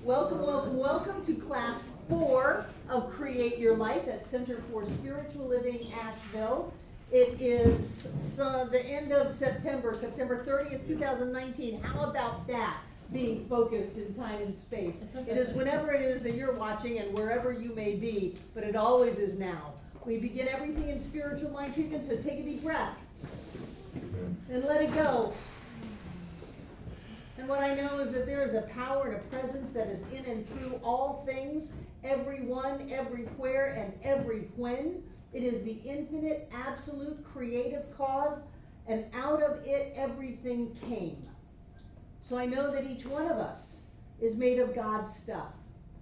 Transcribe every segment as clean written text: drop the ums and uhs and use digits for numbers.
Welcome, welcome, welcome to class 4 of Create Your Life at Center for Spiritual Living, Asheville. It is the end of September 30th, 2019. How about that, being focused in time and space? It is whenever it is that you're watching and wherever you may be, but it always is now. We begin everything in spiritual mind treatment, so take a deep breath and let it go. And what I know is that there is a power and a presence that is in and through all things, everyone, everywhere, and every when. It is the infinite, absolute, creative cause, and out of it everything came. So I know that each one of us is made of God's stuff.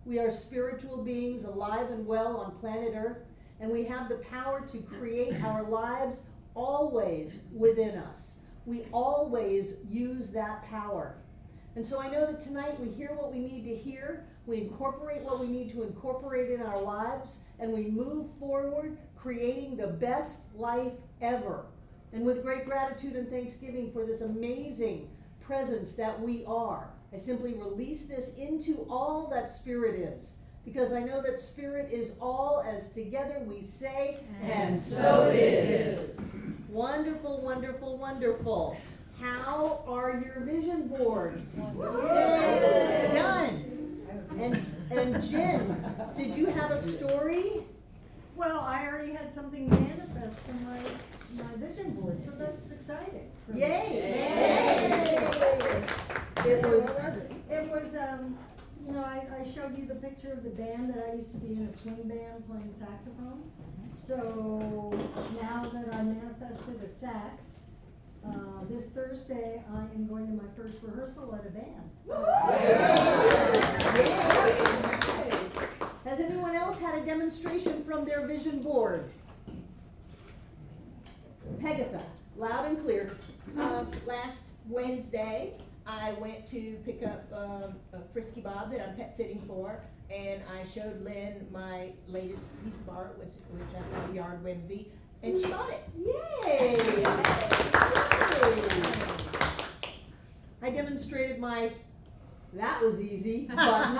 We are spiritual beings alive and well on planet Earth, and we have the power to create our lives always within us. We always use that power. And so I know that tonight we hear what we need to hear, we incorporate what we need to incorporate in our lives, and we move forward creating the best life ever. And with great gratitude and thanksgiving for this amazing presence that we are, I simply release this into all that Spirit is. Because I know that Spirit is all, as together we say, and so it is. Wonderful, wonderful, wonderful. How are your vision boards? Yay. Done. And Jen, did you have a story? Well, I already had something manifest from my vision board, so that's exciting. Yay! It was, I showed you the picture of the band that I used to be in, a swing band playing saxophone. So now that I manifested a sax, this Thursday I am going to my first rehearsal at a band. Has anyone else had a demonstration from their vision board? Pegatha, loud and clear. Last Wednesday, I went to pick up a Frisky Bob that I'm pet sitting for, and I showed Lynn my latest piece of art, which I call Yard Whimsy, and she bought it. Yay! I demonstrated my "that was easy" button.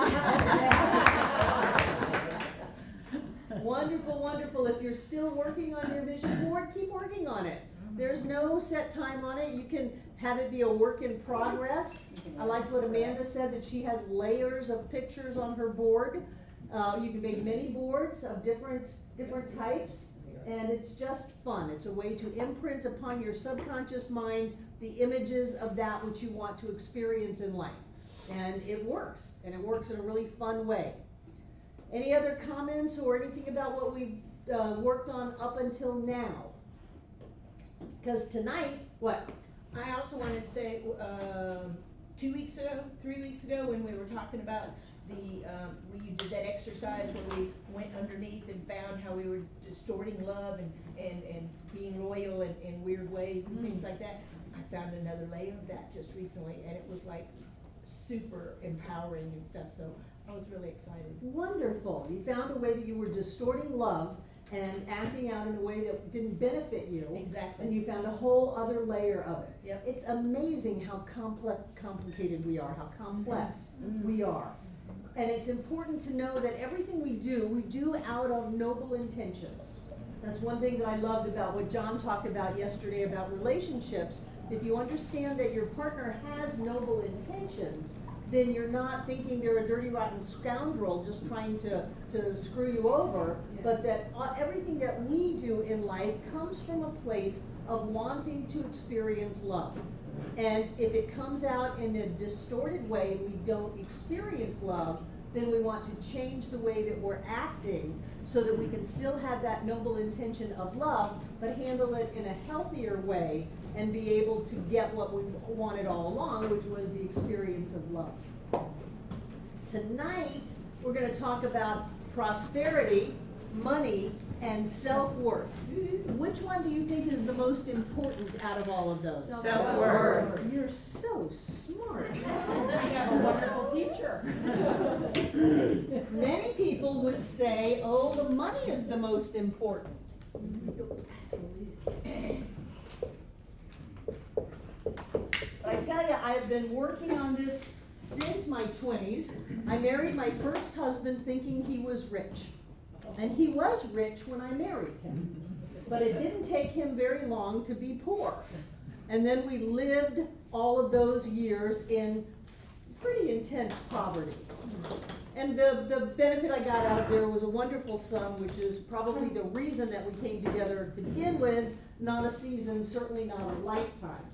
Wonderful, wonderful. If you're still working on your vision board, keep working on it. There's no set time on it. You can have it be a work in progress. I like what Amanda said, that she has layers of pictures on her board. You can make many boards of different types, and it's just fun. It's a way to imprint upon your subconscious mind the images of that which you want to experience in life. And it works, and it works in a really fun way. Any other comments or anything about what we've worked on up until now? Because tonight, what? I also wanted to say, 3 weeks ago, when we were talking about you did that exercise where we went underneath and found how we were distorting love and being loyal in weird ways and things like that. I found another layer of that just recently, and it was like super empowering and stuff, so I was really excited. Wonderful. You found a way that you were distorting love and acting out in a way that didn't benefit you. Exactly. And you found a whole other layer of it. Yep. It's amazing how complicated we are, how complex we are. And it's important to know that everything we do out of noble intentions. That's one thing that I loved about what John talked about yesterday about relationships. If you understand that your partner has noble intentions, then you're not thinking they're a dirty, rotten scoundrel just trying to screw you over, but that everything that we do in life comes from a place of wanting to experience love. And if it comes out in a distorted way and we don't experience love, then we want to change the way that we're acting so that we can still have that noble intention of love, but handle it in a healthier way and be able to get what we wanted all along, which was the experience of love. Tonight, we're going to talk about prosperity, money, and self-worth. Which one do you think is the most important out of all of those? Self-worth. You're so smart. I have a wonderful teacher. Many people would say, oh, the money is the most important. But I tell you, I've been working on this since my 20s. I married my first husband thinking he was rich. And he was rich when I married him. But it didn't take him very long to be poor. And then we lived all of those years in pretty intense poverty. And the benefit I got out of there was a wonderful son, which is probably the reason that we came together to begin with, not a season, certainly not a lifetime.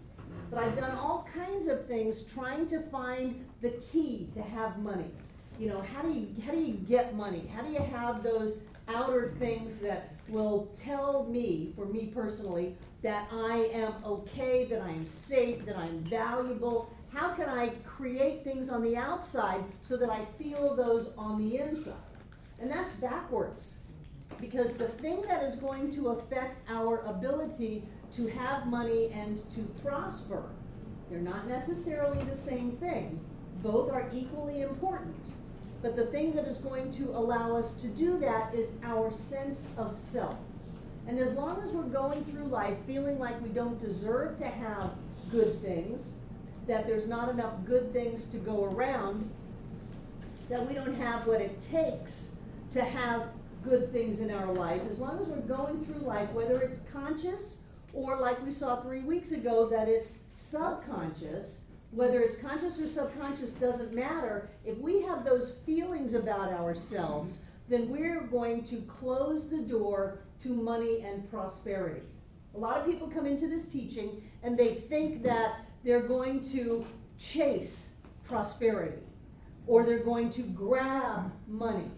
But I've done all kinds of things trying to find the key to have money. You know, how do you get money? How do you have those outer things that will tell me, for me personally, that I am okay, that I am safe, that I'm valuable? How can I create things on the outside so that I feel those on the inside? And that's backwards. Because the thing that is going to affect our ability to have money and to prosper, they're not necessarily the same thing. Both are equally important. But the thing that is going to allow us to do that is our sense of self. And as long as we're going through life feeling like we don't deserve to have good things, that there's not enough good things to go around, that we don't have what it takes to have good things in our life, as long as we're going through life, whether it's conscious or like we saw 3 weeks ago, that it's subconscious, whether it's conscious or subconscious doesn't matter. If we have those feelings about ourselves, then we're going to close the door to money and prosperity. A lot of people come into this teaching and they think that they're going to chase prosperity or they're going to grab money.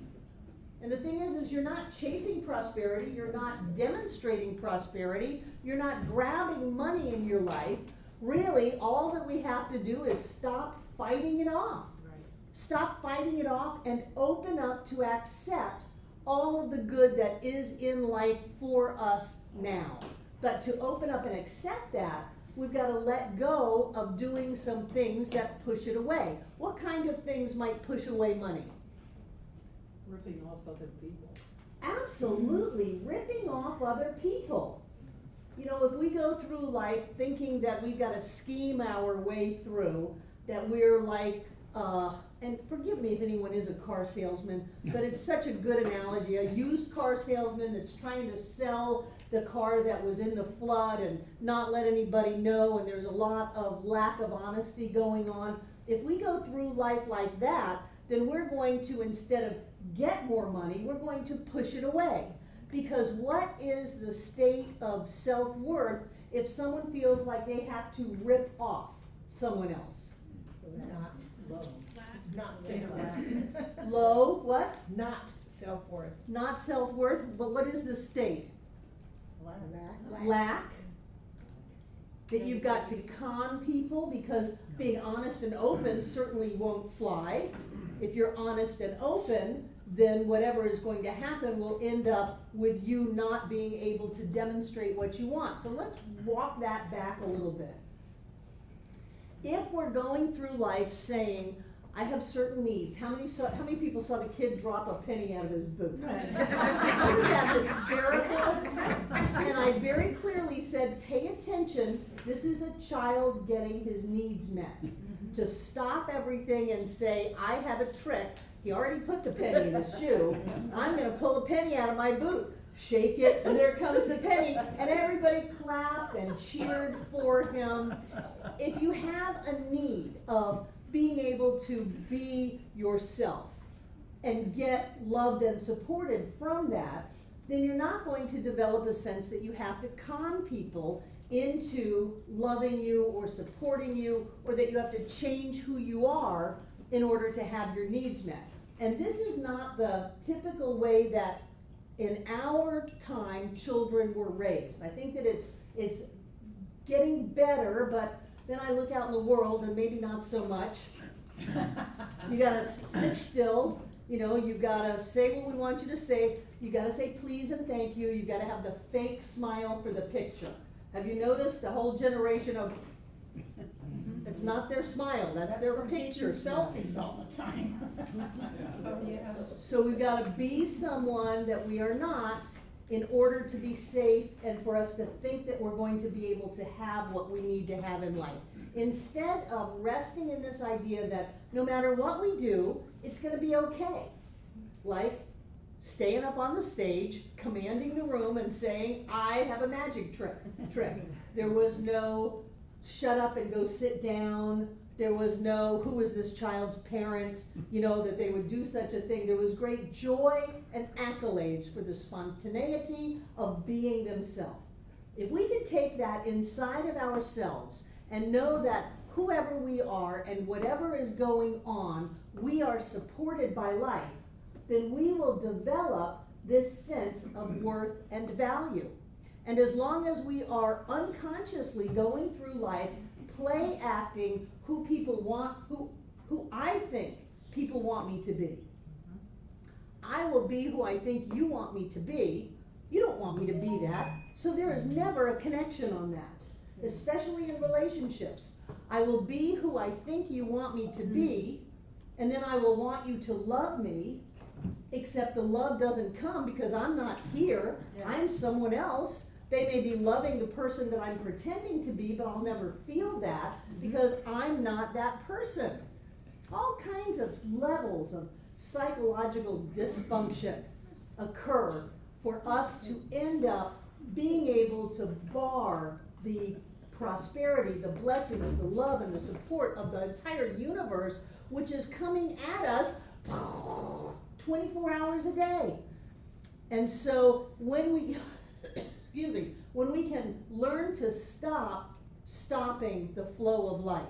And the thing is you're not chasing prosperity, you're not demonstrating prosperity, you're not grabbing money in your life. Really, all that we have to do is stop fighting it off. Right. Stop fighting it off and open up to accept all of the good that is in life for us now. But to open up and accept that, we've got to let go of doing some things that push it away. What kind of things might push away money? Ripping off other people. Absolutely, ripping off other people. You know, if we go through life thinking that we've got to scheme our way through, that we're like, and forgive me if anyone is a car salesman, but it's such a good analogy. A used car salesman that's trying to sell the car that was in the flood and not let anybody know, and there's a lot of lack of honesty going on. If we go through life like that, then we're going to, instead of get more money, we're going to push it away. Because what is the state of self-worth if someone feels like they have to rip off someone else? Not low. Not self-worth. Low, what? Not self-worth. Not self-worth, but what is the state? Lack. That you've got to con people, because being honest and open certainly won't fly. If you're honest and open, then whatever is going to happen will end up with you not being able to demonstrate what you want. So let's walk that back a little bit. If we're going through life saying, I have certain needs. How many people saw the kid drop a penny out of his boot? Isn't that hysterical? And I very clearly said, pay attention. This is a child getting his needs met. To stop everything and say, I have a trick. He already put the penny in his shoe. I'm going to pull a penny out of my boot. Shake it, and there comes the penny. And everybody clapped and cheered for him. If you have a need of being able to be yourself and get loved and supported from that, then you're not going to develop a sense that you have to con people into loving you or supporting you, or that you have to change who you are in order to have your needs met. And this is not the typical way that in our time children were raised. I think that it's getting better, but then I look out in the world and maybe not so much. You gotta sit still, you know, you gotta say what we want you to say, you gotta say please and thank you, you gotta have the fake smile for the picture. Have you noticed a whole generation of, it's not their smile, that's their picture. Selfies all the time. Oh, yeah. So we've gotta be someone that we are not in order to be safe and for us to think that we're going to be able to have what we need to have in life. Instead of resting in this idea that no matter what we do, it's gonna be okay. Like staying up on the stage, commanding the room and saying, I have a magic trick. There was no shut up and go sit down. There was no, who is this child's parent, that they would do such a thing. There was great joy and accolades for the spontaneity of being themselves. If we could take that inside of ourselves and know that whoever we are and whatever is going on, we are supported by life, then we will develop this sense of worth and value. And as long as we are unconsciously going through life, play acting who people want, who I think people want me to be. I will be who I think you want me to be. You don't want me to be that. So there is never a connection on that, especially in relationships. I will be who I think you want me to be, and then I will want you to love me, except the love doesn't come because I'm not here. Yeah. I'm someone else. They may be loving the person that I'm pretending to be, but I'll never feel that because I'm not that person. All kinds of levels of psychological dysfunction occur for us to end up being able to bar the prosperity, the blessings, the love, and the support of the entire universe, which is coming at us 24 hours a day. And so when we when we can learn to stop stopping the flow of life,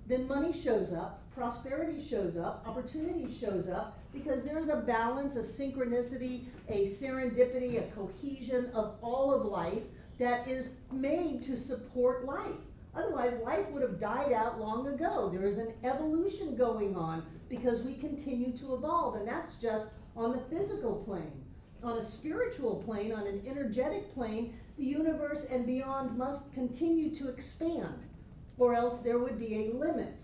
then money shows up, prosperity shows up, opportunity shows up, because there's a balance, a synchronicity, a serendipity, a cohesion of all of life that is made to support life. Otherwise, life would have died out long ago. There is an evolution going on because we continue to evolve, and that's just on the physical plane. On a spiritual plane, on an energetic plane, the universe and beyond must continue to expand, or else there would be a limit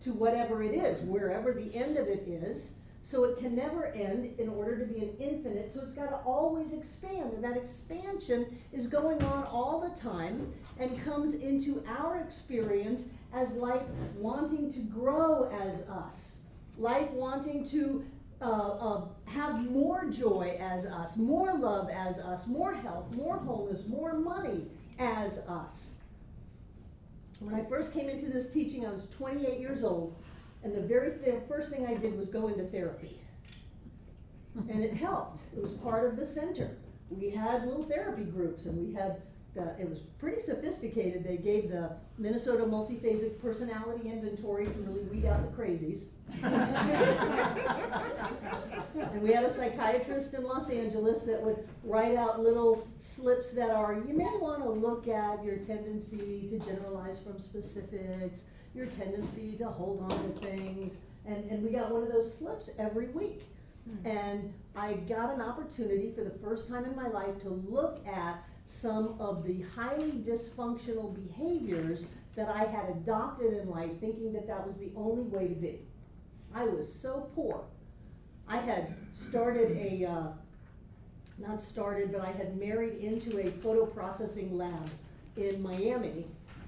to whatever it is, wherever the end of it is. So it can never end in order to be an infinite, so it's got to always expand, and that expansion is going on all the time and comes into our experience as life wanting to grow as us, life wanting to have more joy as us, more love as us, more health, more wholeness, more money as us. When I first came into this teaching, I was 28 years old, and the very first thing I did was go into therapy. And it helped. It was part of the center. We had little therapy groups, and we had it was pretty sophisticated. They gave the Minnesota Multiphasic Personality Inventory to really weed out the crazies. And we had a psychiatrist in Los Angeles that would write out little slips that are, you may want to look at your tendency to generalize from specifics, your tendency to hold on to things, and we got one of those slips every week. And I got an opportunity for the first time in my life to look at some of the highly dysfunctional behaviors that I had adopted in life, thinking that that was the only way to be. I was so poor. I had started but I had married into a photo processing lab in Miami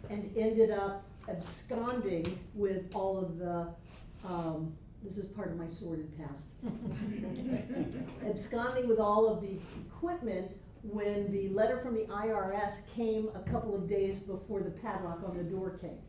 and ended up absconding with all of the, this is part of my sordid past, absconding with all of the equipment when the letter from the IRS came a couple of days before the padlock on the door came.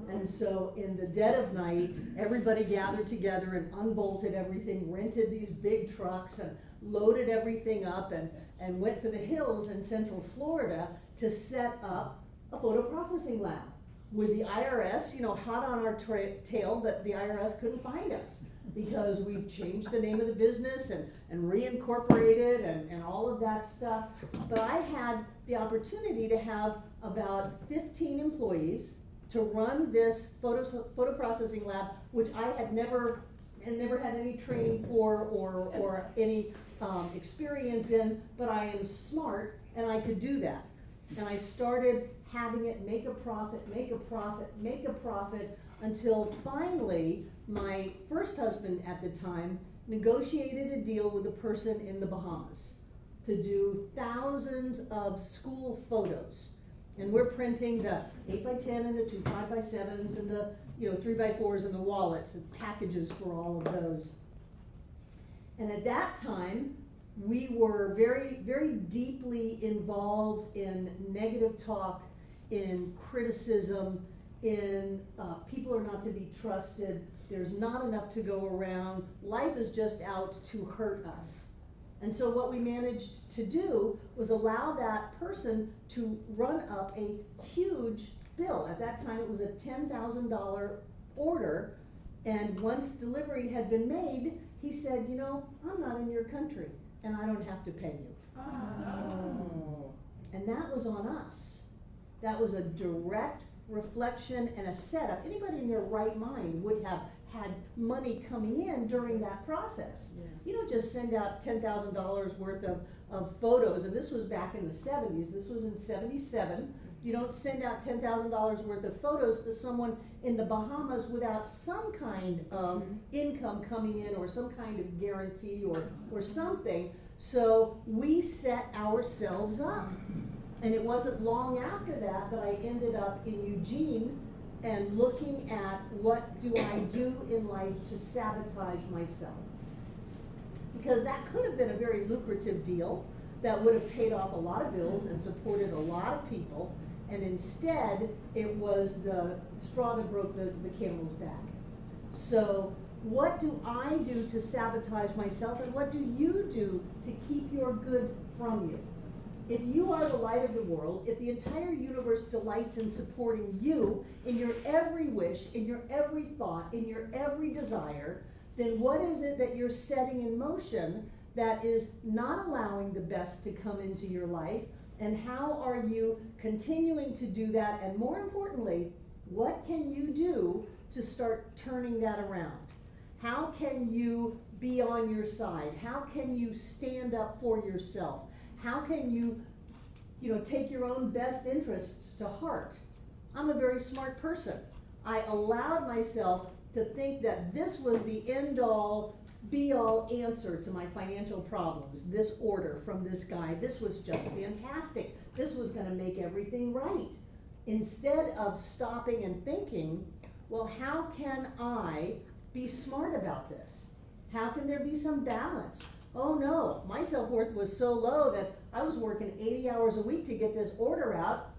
And so in the dead of night, everybody gathered together and unbolted everything, rented these big trucks and loaded everything up and went for the hills in Central Florida to set up a photo processing lab with the IRS, hot on our tail, but the IRS couldn't find us because we've changed the name of the business and reincorporated and all of that stuff. But I had the opportunity to have about 15 employees to run this photo processing lab, which I had never had any training for or any experience in, but I am smart and I could do that. And I started having it make a profit, until finally my first husband at the time negotiated a deal with a person in the Bahamas to do thousands of school photos. And we're printing the 8x10 and the 2 5x7s and the 3x4s and the wallets and packages for all of those. And at that time, we were very, very deeply involved in negative talk, in criticism, in people are not to be trusted, there's not enough to go around, life is just out to hurt us. And so what we managed to do was allow that person to run up a huge bill. At that time, it was a $10,000 order, and once delivery had been made, he said, I'm not in your country, and I don't have to pay you. Oh. And that was on us. That was a direct reflection and a setup. Anybody in their right mind would have had money coming in during that process. Yeah. You don't just send out $10,000 worth of photos, and this was back in the 70s, this was in 77. You don't send out $10,000 worth of photos to someone in the Bahamas without some kind of income coming in or some kind of guarantee or something. So we set ourselves up. And it wasn't long after that that I ended up in Eugene and looking at what do I do in life to sabotage myself. Because that could have been a very lucrative deal that would have paid off a lot of bills and supported a lot of people, and instead it was the straw that broke the camel's back. So what do I do to sabotage myself, and what do you do to keep your good from you? If you are the light of the world, if the entire universe delights in supporting you in your every wish, in your every thought, in your every desire, then what is it that you're setting in motion that is not allowing the best to come into your life? And how are you continuing to do that? And more importantly, what can you do to start turning that around? How can you be on your side? How can you stand up for yourself? How can you, take your own best interests to heart? I'm a very smart person. I allowed myself to think that this was the end-all, be-all answer to my financial problems. This order from this guy, this was just fantastic. This was going to make everything right. Instead of stopping and thinking, well, how can I be smart about this? How can there be some balance? Oh no, my self-worth was so low that I was working 80 hours a week to get this order out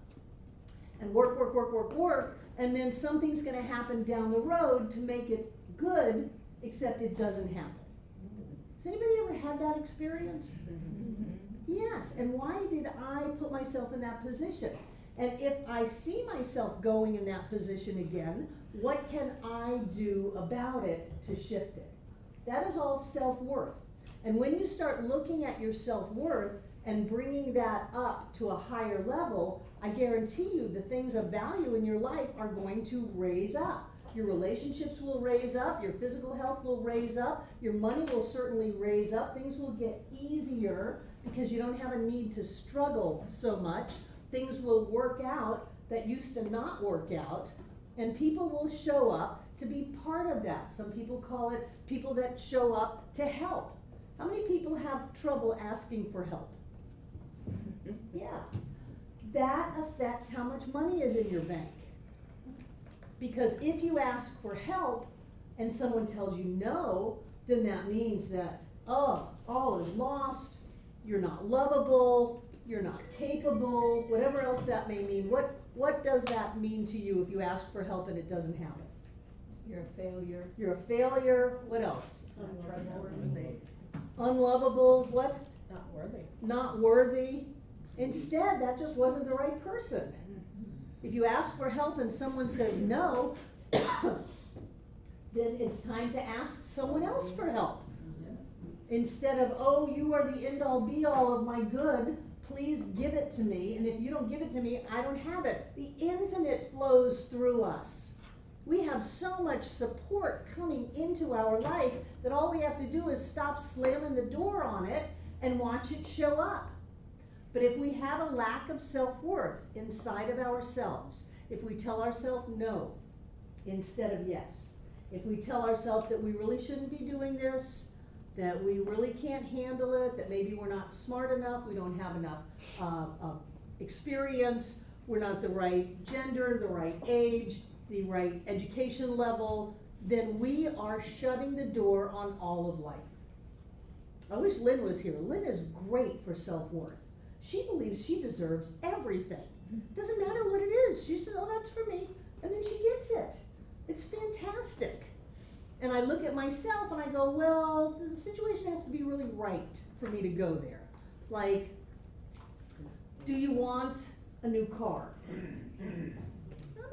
and work, and then something's going to happen down the road to make it good, except it doesn't happen. Has anybody ever had that experience? Yes, and why did I put myself in that position? And if I see myself going in that position again, what can I do about it to shift it? That is all self-worth. And when you start looking at your self-worth and bringing that up to a higher level, I guarantee you the things of value in your life are going to raise up. Your relationships will raise up, your physical health will raise up, your money will certainly raise up, things will get easier because you don't have a need to struggle so much. Things will work out that used to not work out, and people will show up to be part of that. Some people call it people that show up to help. How many people have trouble asking for help? Yeah. That affects how much money is in your bank. Because if you ask for help and someone tells you no, then that means that, all is lost, you're not lovable, you're not capable, whatever else that may mean. What does that mean to you if you ask for help and it doesn't happen? You're a failure. You're a failure. What else? Untrustworthy. Unlovable. What? Not worthy. Not worthy. Instead, that just wasn't the right person. If you ask for help and someone says no, then it's time to ask someone else for help. Instead of, oh, you are the end-all be-all of my good, please give it to me, and if you don't give it to me, I don't have it. The infinite flows through us. We have so much support coming into our life that all we have to do is stop slamming the door on it and watch it show up. But if we have a lack of self-worth inside of ourselves, if we tell ourselves no instead of yes, if we tell ourselves that we really shouldn't be doing this, that we really can't handle it, that maybe we're not smart enough, we don't have enough experience, we're not the right gender, the right age, the right education level, then we are shutting the door on all of life. I wish Lynn was here. Lynn is great for self-worth. She believes she deserves everything. Doesn't matter what it is. She says, oh, that's for me. And then she gets it. It's fantastic. And I look at myself and I go, well, the situation has to be really right for me to go there. Like, do you want a new car? I'm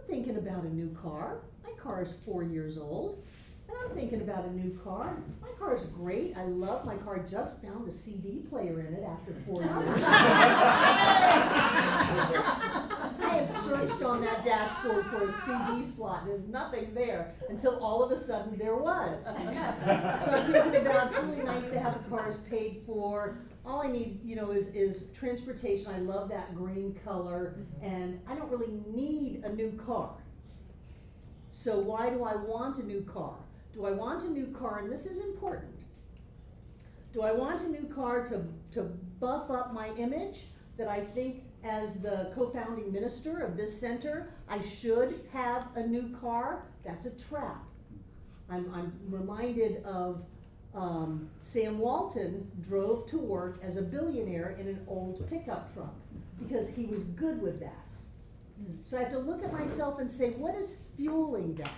thinking about a new car. My car is 4 years old. And I'm thinking about a new car. My car is great. I love my car. Just found a CD player in it after 4 years. I have searched on that dashboard for a CD slot. There's nothing there until all of a sudden there was. So I'm thinking about, it's really nice to have the cars paid for. All I need, is transportation. I love that green color, and I don't really need a new car. So why do I want a new car? Do I want a new car, and this is important, do I want a new car to buff up my image, that I think as the co-founding minister of this center, I should have a new car? That's a trap. I'm reminded of Sam Walton drove to work as a billionaire in an old pickup truck because he was good with that. So I have to look at myself and say, what is fueling that?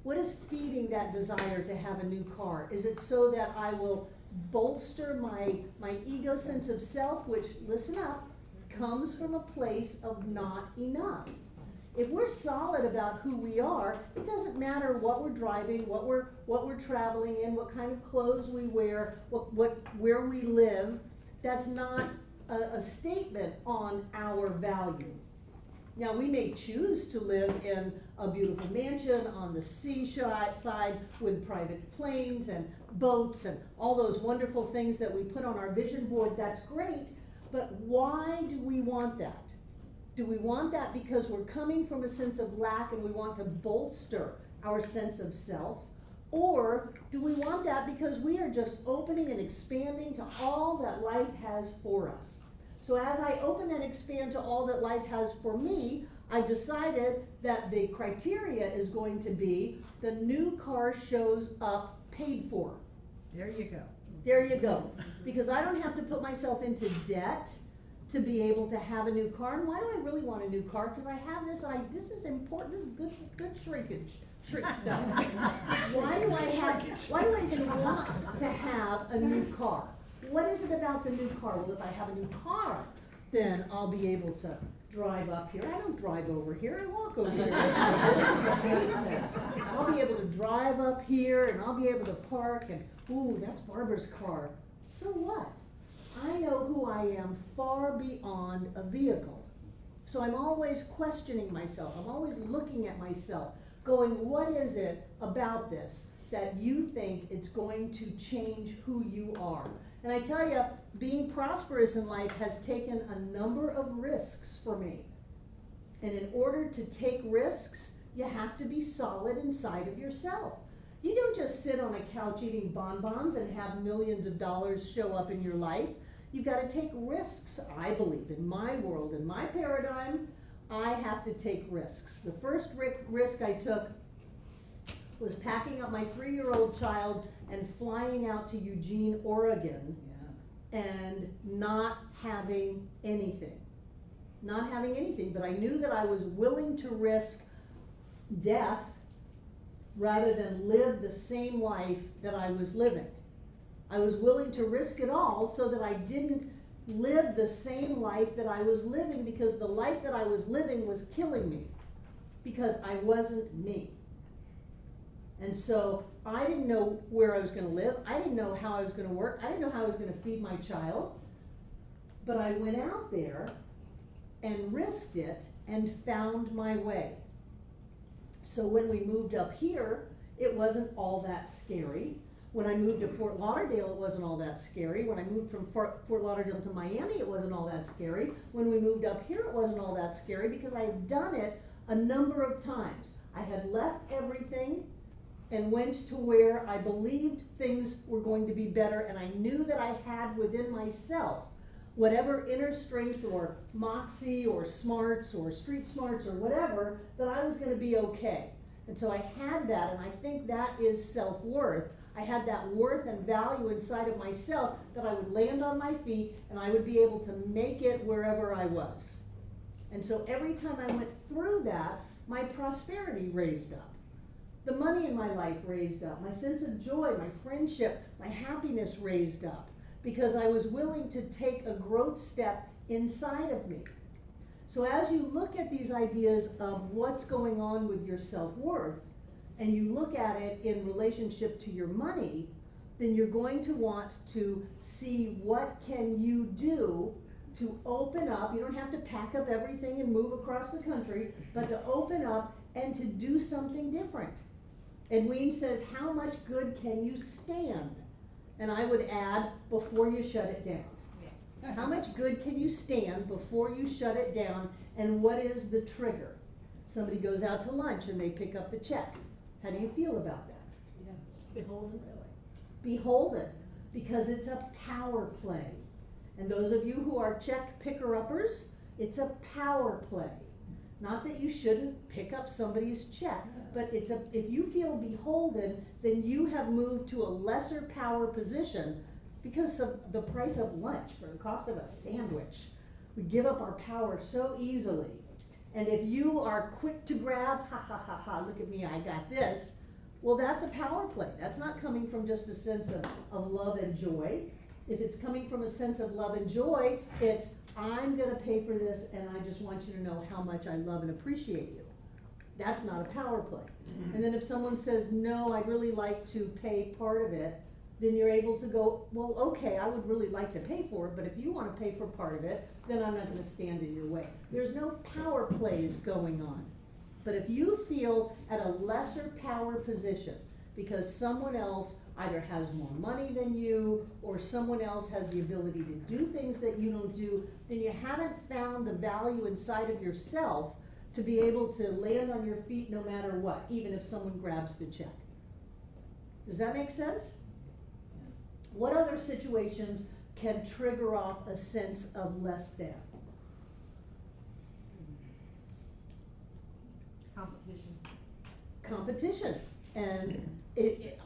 What is feeding that desire to have a new car? Is it so that I will bolster my ego sense of self, which, listen up, comes from a place of not enough? If we're solid about who we are, it doesn't matter what we're driving, what we're traveling in, what kind of clothes we wear, where we live. That's not a statement on our value. Now, we may choose to live in a beautiful mansion on the seaside with private planes and boats and all those wonderful things that we put on our vision board. That's great, but why do we want that? Do we want that because we're coming from a sense of lack and we want to bolster our sense of self? Or do we want that because we are just opening and expanding to all that life has for us? So as I open and expand to all that life has for me, I've decided that the criteria is going to be the new car shows up paid for. There you go. There you go. Because I don't have to put myself into debt to be able to have a new car. And why do I really want a new car? Because I have this, this is important, this is good shrink stuff. Why do I even want to have a new car? What is it about the new car? Well, if I have a new car, then I'll be able to drive up here. I don't drive over here, I walk over here. I'll be able to drive up here and I'll be able to park and, ooh, that's Barbara's car. So what? I know who I am far beyond a vehicle. So I'm always questioning myself. I'm always looking at myself, going, what is it about this that you think it's going to change who you are? And I tell you, being prosperous in life has taken a number of risks for me. And in order to take risks, you have to be solid inside of yourself. You don't just sit on a couch eating bonbons and have millions of dollars show up in your life. You've got to take risks, I believe. In my world, in my paradigm, I have to take risks. The first risk I took was packing up my 3-year-old child and flying out to Eugene, Oregon, and not having anything. Not having anything, but I knew that I was willing to risk death rather than live the same life that I was living. I was willing to risk it all so that I didn't live the same life that I was living, because the life that I was living was killing me because I wasn't me. And so I didn't know where I was going to live. I didn't know how I was going to work. I didn't know how I was going to feed my child. But I went out there and risked it and found my way. So when we moved up here, it wasn't all that scary. When I moved to Fort Lauderdale, it wasn't all that scary. When I moved from Fort Lauderdale to Miami, it wasn't all that scary. When we moved up here, it wasn't all that scary because I had done it a number of times. I had left everything and went to where I believed things were going to be better, and I knew that I had within myself whatever inner strength or moxie or smarts or street smarts or whatever, that I was gonna be okay. And so I had that, and I think that is self-worth. I had that worth and value inside of myself that I would land on my feet and I would be able to make it wherever I was. And so every time I went through that, my prosperity raised up. The money in my life raised up. My sense of joy, my friendship, my happiness raised up because I was willing to take a growth step inside of me. So as you look at these ideas of what's going on with your self-worth, and you look at it in relationship to your money, then you're going to want to see what can you do to open up. You don't have to pack up everything and move across the country, but to open up and to do something different. And Ween says, how much good can you stand? And I would add, before you shut it down. How much good can you stand before you shut it down, and what is the trigger? Somebody goes out to lunch and they pick up the check. How do you feel about that? Yeah. Beholden, really. Beholden, because it's a power play. And those of you who are check picker-uppers, it's a power play. Not that you shouldn't pick up somebody's check, but if you feel beholden, then you have moved to a lesser power position because of the price of lunch, for the cost of a sandwich. We give up our power so easily. And if you are quick to grab, ha ha ha ha, look at me, I got this, well, that's a power play. That's not coming from just a sense of love and joy. If it's coming from a sense of love and joy, it's, I'm gonna pay for this and I just want you to know how much I love and appreciate you. That's not a power play. And then if someone says, no, I'd really like to pay part of it, then you're able to go, well, okay, I would really like to pay for it, but if you wanna pay for part of it, then I'm not gonna stand in your way. There's no power plays going on. But if you feel at a lesser power position because someone else either has more money than you or someone else has the ability to do things that you don't do, then you haven't found the value inside of yourself to be able to land on your feet no matter what, even if someone grabs the check. Does that make sense? What other situations can trigger off a sense of less than? Competition. And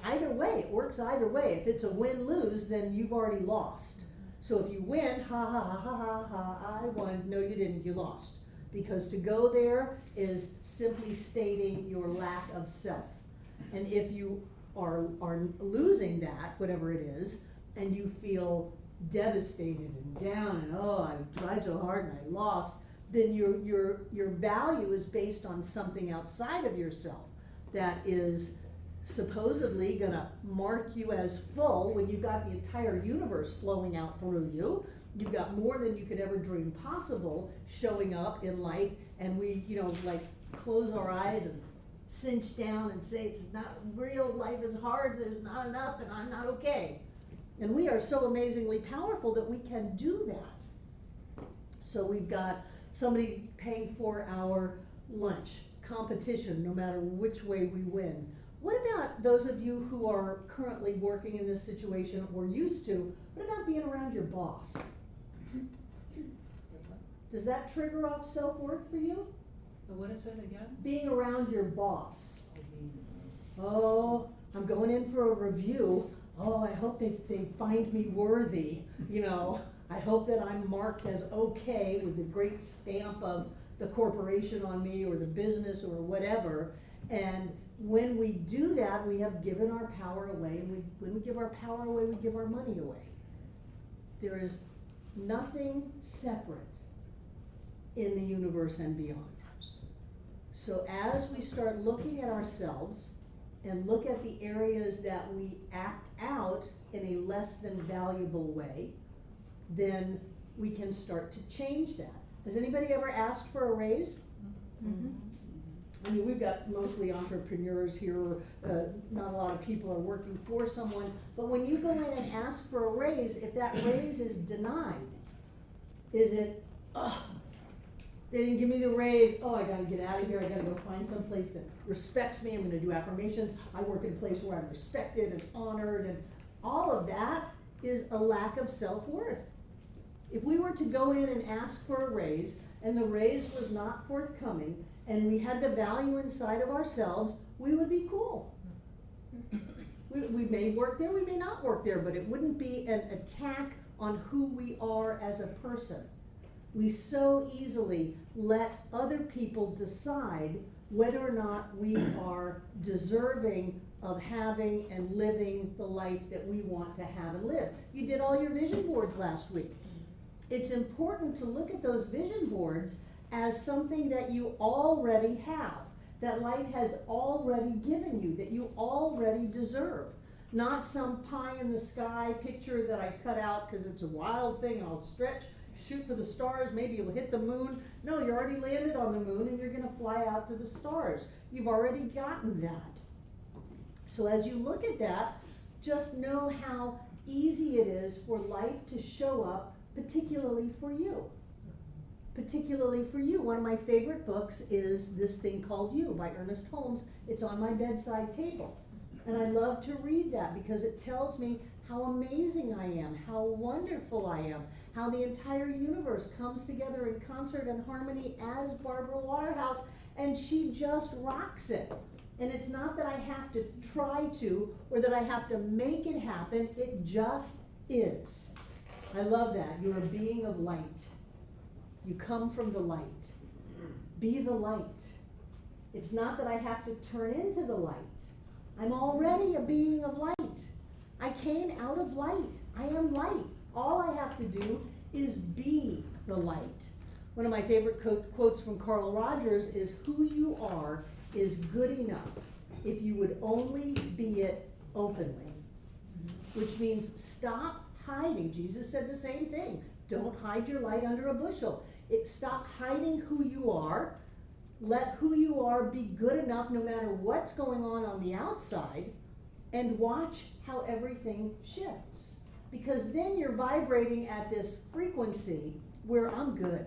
either way, it works either way. If it's a win-lose, then you've already lost. So if you win, ha ha ha ha ha ha, I won. No, you didn't, you lost. Because to go there is simply stating your lack of self. And if you are losing that, whatever it is, and you feel devastated and down and, oh, I tried so hard and I lost, then your value is based on something outside of yourself that is supposedly gonna mark you as full when you've got the entire universe flowing out through you. You've got more than you could ever dream possible showing up in life, and we, like close our eyes and cinch down and say, it's not real, life is hard, there's not enough, and I'm not okay. And we are so amazingly powerful that we can do that. So we've got somebody paying for our lunch, competition, no matter which way we win. What about those of you who are currently working in this situation or used to? What about being around your boss? Does that trigger off self-worth for you? What is it again? Being around your boss. Oh, I'm going in for a review. Oh, I hope they find me worthy. I hope that I'm marked as okay with the great stamp of the corporation on me or the business or whatever. And when we do that, we have given our power away. And when we give our power away, we give our money away. There is nothing separate in the universe and beyond. So as we start looking at ourselves and look at the areas that we act out in a less than valuable way, then we can start to change that. Has anybody ever asked for a raise? Mm-hmm. I mean, we've got mostly entrepreneurs here, not a lot of people are working for someone, but when you go in and ask for a raise, if that raise is denied, is it, they didn't give me the raise, I gotta get out of here, I gotta go find some place that respects me, I'm gonna do affirmations, I work in a place where I'm respected and honored, and all of that is a lack of self-worth. If we were to go in and ask for a raise, and the raise was not forthcoming, and we had the value inside of ourselves, we would be cool. We may work there, we may not work there, but it wouldn't be an attack on who we are as a person. We so easily let other people decide whether or not we are deserving of having and living the life that we want to have and live. You did all your vision boards last week. It's important to look at those vision boards as something that you already have, that life has already given you, that you already deserve. Not some pie in the sky picture that I cut out because it's a wild thing, I'll stretch, shoot for the stars, maybe you'll hit the moon. No, you already landed on the moon and you're gonna fly out to the stars. You've already gotten that. So as you look at that, just know how easy it is for life to show up, particularly for you. Particularly for you. One of my favorite books is this thing called You by Ernest Holmes. It's on my bedside table. And I love to read that because it tells me how amazing I am, how wonderful I am, how the entire universe comes together in concert and harmony as Barbara Waterhouse, and she just rocks it. And it's not that I have to try to or that I have to make it happen, it just is. I love that. You're a being of light. You come from the light. Be the light. It's not that I have to turn into the light. I'm already a being of light. I came out of light. I am light. All I have to do is be the light. One of my favorite quotes from Carl Rogers is, "Who you are is good enough if you would only be it openly." Which means stop hiding. Jesus said the same thing. Don't hide your light under a bushel. Stop hiding who you are. Let who you are be good enough no matter what's going on the outside, and watch how everything shifts. Because then you're vibrating at this frequency where I'm good.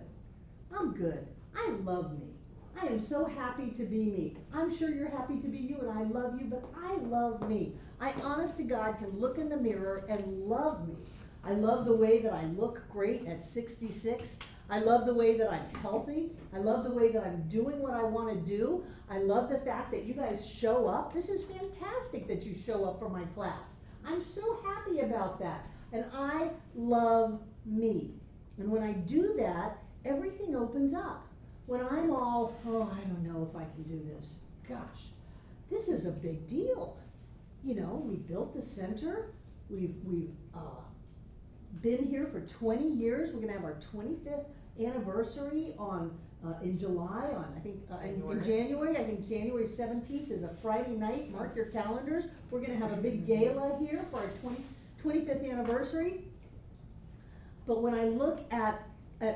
I'm good. I love me. I am so happy to be me. I'm sure you're happy to be you, and I love you, but I love me. I, honest to God, can look in the mirror and love me. I love the way that I look great at 66. I love the way that I'm healthy. I love the way that I'm doing what I want to do. I love the fact that you guys show up. This is fantastic that you show up for my class. I'm so happy about that. And I love me. And when I do that, everything opens up. When I'm all, oh, I don't know if I can do this. Gosh, this is a big deal. You know, we built the center. We've been here for 20 years. We're gonna have our 25th anniversary in July, in January. I think January 17th is a Friday night. Mark your calendars. We're gonna have a big gala here for our 25th anniversary. But when I look at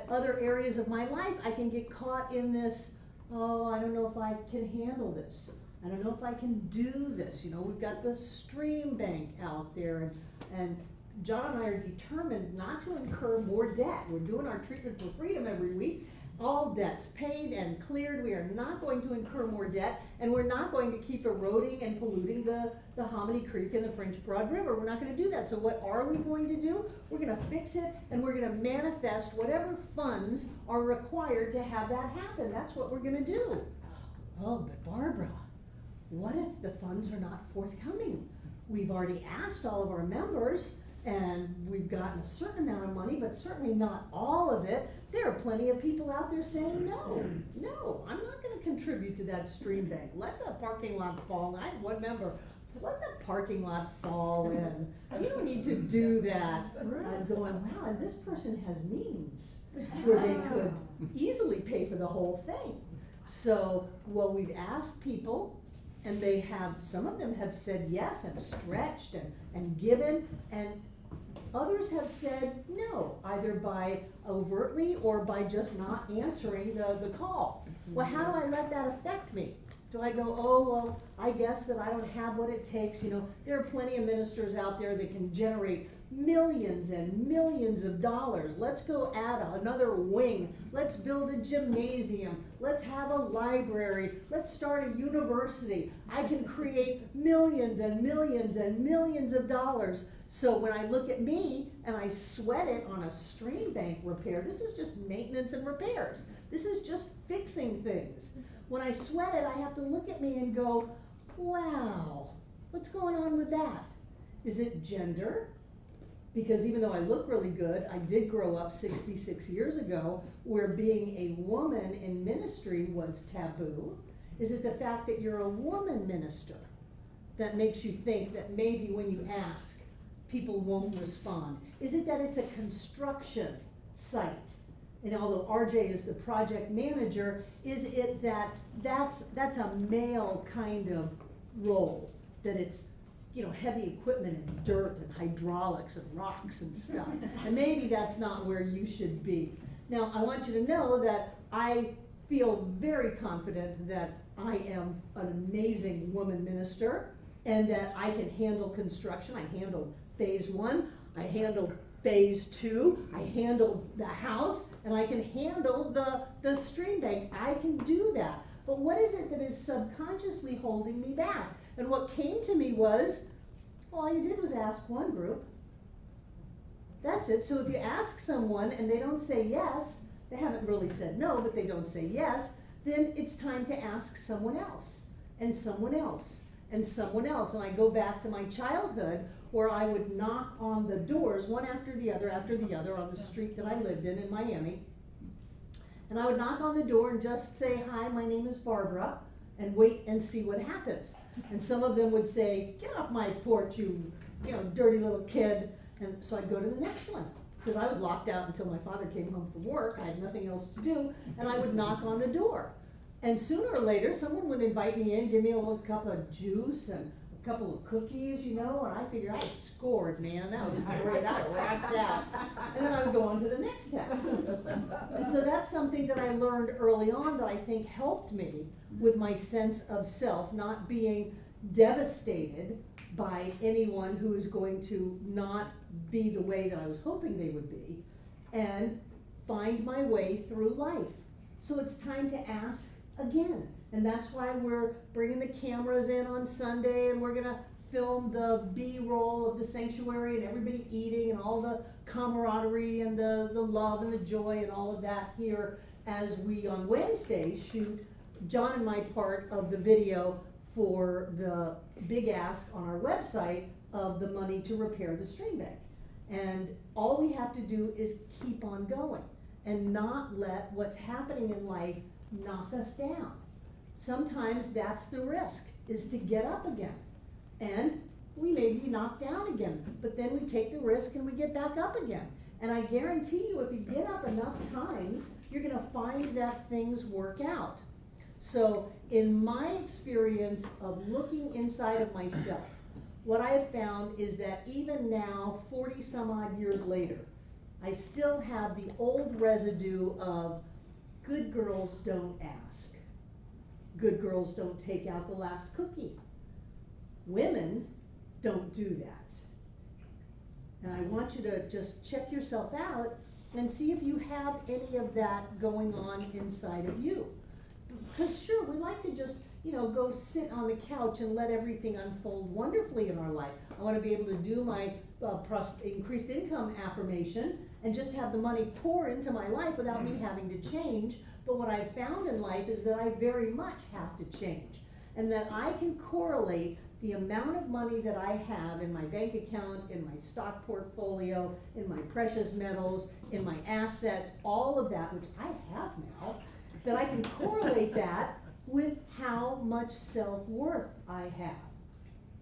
other areas of my life, I can get caught in this, oh, I don't know if I can handle this. I don't know if I can do this. You know, we've got the stream bank out there, and John and I are determined not to incur more debt. We're doing our treatment for freedom every week. All debts paid and cleared. We are not going to incur more debt, and we're not going to keep eroding and polluting the Hominy Creek and the French Broad River. We're not going to do that. So what are we going to do? We're going to fix it, and we're going to manifest whatever funds are required to have that happen. That's what we're going to do. Oh, but Barbara, what if the funds are not forthcoming? We've already asked all of our members, and we've gotten a certain amount of money, but certainly not all of it. There are plenty of people out there saying, no, I'm not going to contribute to that stream bank. Let the parking lot fall. I had one member, let the parking lot fall in. You don't need to do that. I'm going, wow, and this person has means where they could easily pay for the whole thing. So, well, we've asked people, and they have, some of them have said yes and stretched and given, and others have said no, either by overtly or by just not answering the call. Well, how do I let that affect me? Do I go, oh, well, I guess that I don't have what it takes? You know, there are plenty of ministers out there that can generate millions and millions of dollars. Let's go add another wing. Let's build a gymnasium. Let's have a library. Let's start a university. I can create millions and millions and millions of dollars. So when I look at me and I sweat it on a stream bank repair, this is just maintenance and repairs. This is just fixing things. When I sweat it, I have to look at me and go, wow, what's going on with that? Is it gender? Because even though I look really good, I did grow up 66 years ago where being a woman in ministry was taboo. Is it the fact that you're a woman minister that makes you think that maybe when you ask, people won't respond? Is it that it's a construction site? And although RJ is the project manager, is it that that's a male kind of role? That it's, you know, heavy equipment and dirt and hydraulics and rocks and stuff. And maybe that's not where you should be. Now, I want you to know that I feel very confident that I am an amazing woman minister and that I can handle construction. I handled phase 1, I handled phase 2, I handled the house, and I can handle the stream bank. I can do that. But what is it that is subconsciously holding me back? And what came to me was, well, all you did was ask one group. That's it. So if you ask someone and they don't say yes, they haven't really said no, but they don't say yes, then it's time to ask someone else, and someone else, and someone else. And I go back to my childhood where I would knock on the doors, one after the other on the street that I lived in Miami. And I would knock on the door and just say, hi, my name is Barbara, and wait and see what happens. And some of them would say, get off my porch, you know, dirty little kid. And so I'd go to the next one. Because I was locked out until my father came home from work. I had nothing else to do. And I would knock on the door. And sooner or later, someone would invite me in, give me a little cup of juice and a couple of cookies, you know, and I figured I scored, man. That was great. I wrapped that. And then I would go on to the next house. And so that's something that I learned early on that I think helped me with my sense of self, not being devastated by anyone who is going to not be the way that I was hoping they would be, and find my way through life. So it's time to ask again. And that's why we're bringing the cameras in on Sunday, and we're gonna film the B-roll of the sanctuary and everybody eating and all the camaraderie and the love and the joy and all of that here as we on Wednesday shoot John and my part of the video for the big ask on our website of the money to repair the stream bank. And all we have to do is keep on going and not let what's happening in life knock us down. Sometimes that's the risk, is to get up again. And we may be knocked down again, but then we take the risk and we get back up again. And I guarantee you, if you get up enough times, you're gonna find that things work out. So in my experience of looking inside of myself, what I have found is that even now, 40 some odd years later, I still have the old residue of good girls don't ask. Good girls don't take out the last cookie. Women don't do that. And I want you to just check yourself out and see if you have any of that going on inside of you. Because sure, we like to just, you know, go sit on the couch and let everything unfold wonderfully in our life. I want to be able to do my increased income affirmation and just have the money pour into my life without me having to change. But what I found in life is that I very much have to change, and that I can correlate the amount of money that I have in my bank account, in my stock portfolio, in my precious metals, in my assets, all of that, which I have now, that I can correlate that with how much self-worth I have.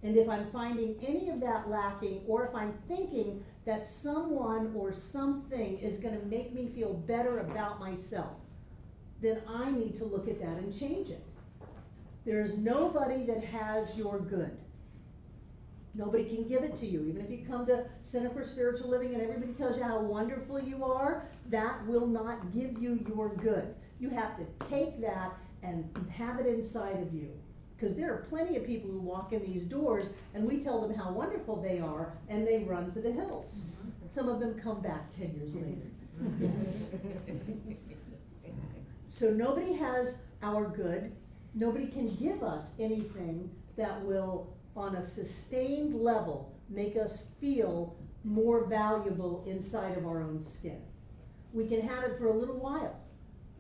And if I'm finding any of that lacking, or if I'm thinking that someone or something is going to make me feel better about myself, then I need to look at that and change it. There's nobody that has your good. Nobody can give it to you. Even if you come to Center for Spiritual Living and everybody tells you how wonderful you are, that will not give you your good. You have to take that and have it inside of you. Because there are plenty of people who walk in these doors and we tell them how wonderful they are and they run for the hills. Some of them come back 10 years later. Yes. So nobody has our good. Nobody can give us anything that will, on a sustained level, make us feel more valuable inside of our own skin. We can have it for a little while.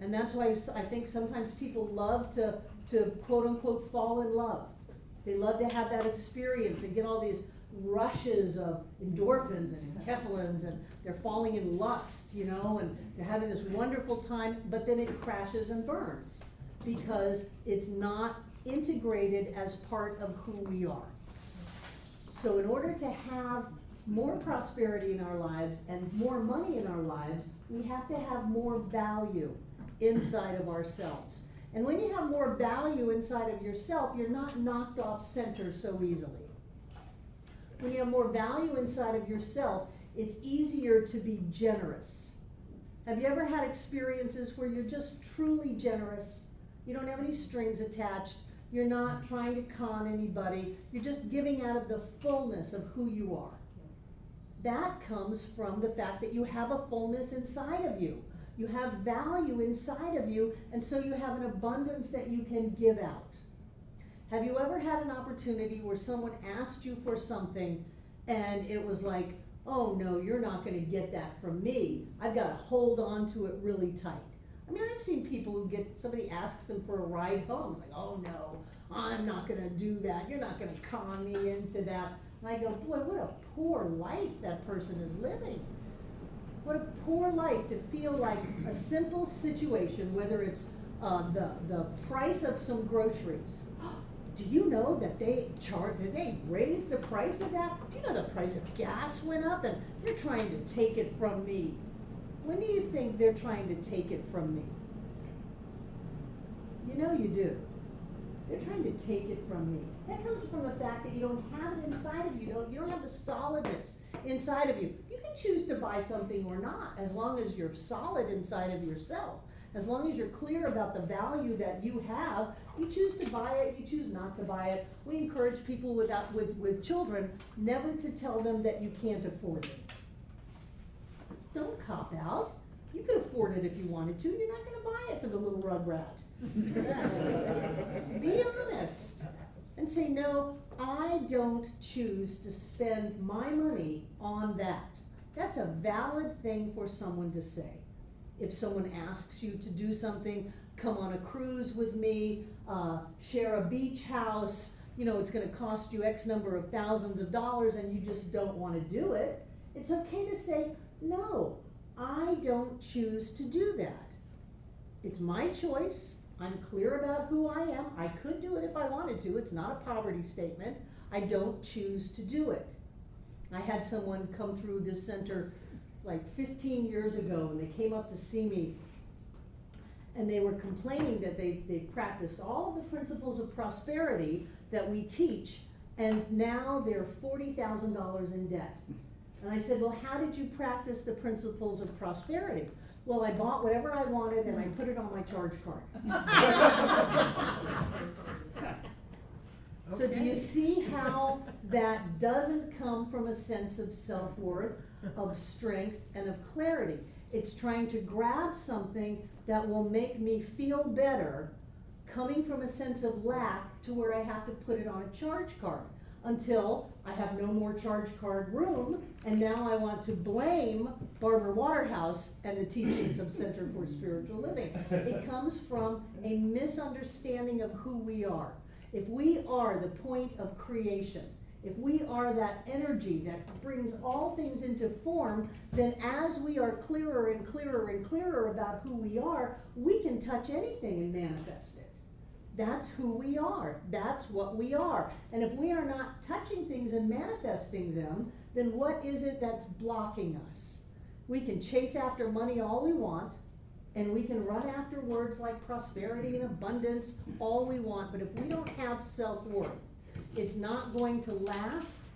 And that's why I think sometimes people love to quote unquote fall in love. They love to have that experience and get all these rushes of endorphins and enkephalins, and they're falling in lust, you know, and they're having this wonderful time, but then it crashes and burns because it's not integrated as part of who we are. So in order to have more prosperity in our lives and more money in our lives, we have to have more value inside of ourselves. And when you have more value inside of yourself, you're not knocked off center so easily. When you have more value inside of yourself, it's easier to be generous. Have you ever had experiences where you're just truly generous? You don't have any strings attached. You're not trying to con anybody. You're just giving out of the fullness of who you are. That comes from the fact that you have a fullness inside of you. You have value inside of you, and so you have an abundance that you can give out. Have you ever had an opportunity where someone asked you for something and it was like, oh no, you're not going to get that from me. I've got to hold on to it really tight. I mean, I've seen people who somebody asks them for a ride home. It's like, oh no, I'm not going to do that. You're not going to con me into that. And I go, boy, what a poor life that person is living. What a poor life to feel like a simple situation, whether it's the price of some groceries. Do you know that did they raise the price of that? Do you know the price of gas went up and they're trying to take it from me? When do you think they're trying to take it from me? You know you do. They're trying to take it from me. That comes from the fact that you don't have it inside of you. You don't have the solidness inside of you. You can choose to buy something or not, as long as you're solid inside of yourself. As long as you're clear about the value that you have, you choose to buy it, you choose not to buy it. We encourage people with children never to tell them that you can't afford it. Don't cop out. You could afford it if you wanted to. You're not going to buy it for the little rugrat. Be honest and say, no, I don't choose to spend my money on that. That's a valid thing for someone to say. If someone asks you to do something, come on a cruise with me, share a beach house, you know, it's going to cost you X number of thousands of dollars and you just don't want to do it, it's okay to say, no, I don't choose to do that. It's my choice. I'm clear about who I am. I could do it if I wanted to. It's not a poverty statement. I don't choose to do it. I had someone come through this center like 15 years ago, and they came up to see me, and they were complaining that they practiced all of the principles of prosperity that we teach, and now they're $40,000 in debt. And I said, well, how did you practice the principles of prosperity? Well, I bought whatever I wanted and I put it on my charge card. So do you see how that doesn't come from a sense of self-worth, of strength, and of clarity? It's trying to grab something that will make me feel better, coming from a sense of lack to where I have to put it on a charge card, until I have no more charge card room, and now I want to blame Barbara Waterhouse and the teachings of Center for Spiritual Living. It comes from a misunderstanding of who we are. If we are the point of creation, if we are that energy that brings all things into form, then as we are clearer and clearer and clearer about who we are, we can touch anything and manifest it. That's who we are. That's what we are. And if we are not touching things and manifesting them, then what is it that's blocking us? We can chase after money all we want, and we can run after words like prosperity and abundance all we want, but if we don't have self-worth, it's not going to last,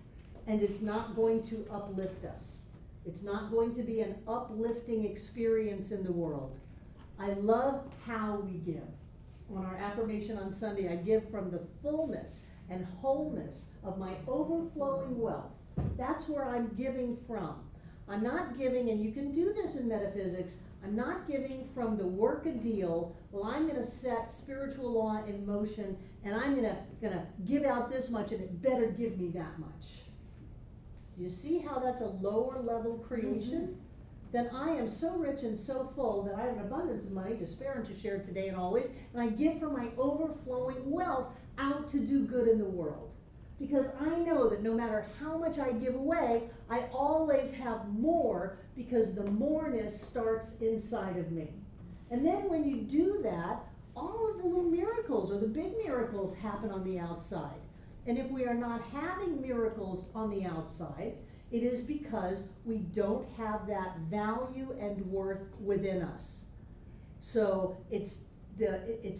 and it's not going to uplift us. It's not going to be an uplifting experience in the world. I love how we give. on our affirmation on Sunday, I give from the fullness and wholeness of my overflowing wealth. That's where I'm giving from. I'm not giving, and you can do this in metaphysics, I'm not giving from the work a deal, well, I'm gonna set spiritual law in motion, and I'm gonna give out this much, and it better give me that much. You see how that's a lower level creation? Then I am so rich and so full that I have an abundance of money to spare and to share today and always, and I give from my overflowing wealth out to do good in the world. Because I know that no matter how much I give away, I always have more, because the moreness starts inside of me. And then when you do that, all of the little miracles or the big miracles happen on the outside. And if we are not having miracles on the outside, it is because we don't have that value and worth within us. So it's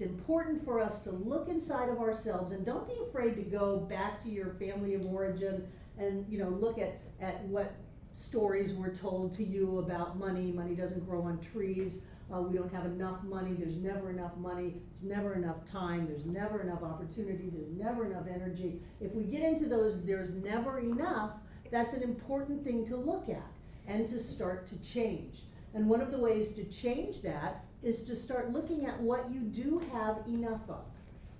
important for us to look inside of ourselves, and don't be afraid to go back to your family of origin and look at what stories were told to you about money. Money doesn't grow on trees. We don't have enough money. There's never enough money. There's never enough time. There's never enough opportunity. There's never enough energy. If we get into those, there's never enough, that's an important thing to look at and to start to change. And one of the ways to change that is to start looking at what you do have enough of.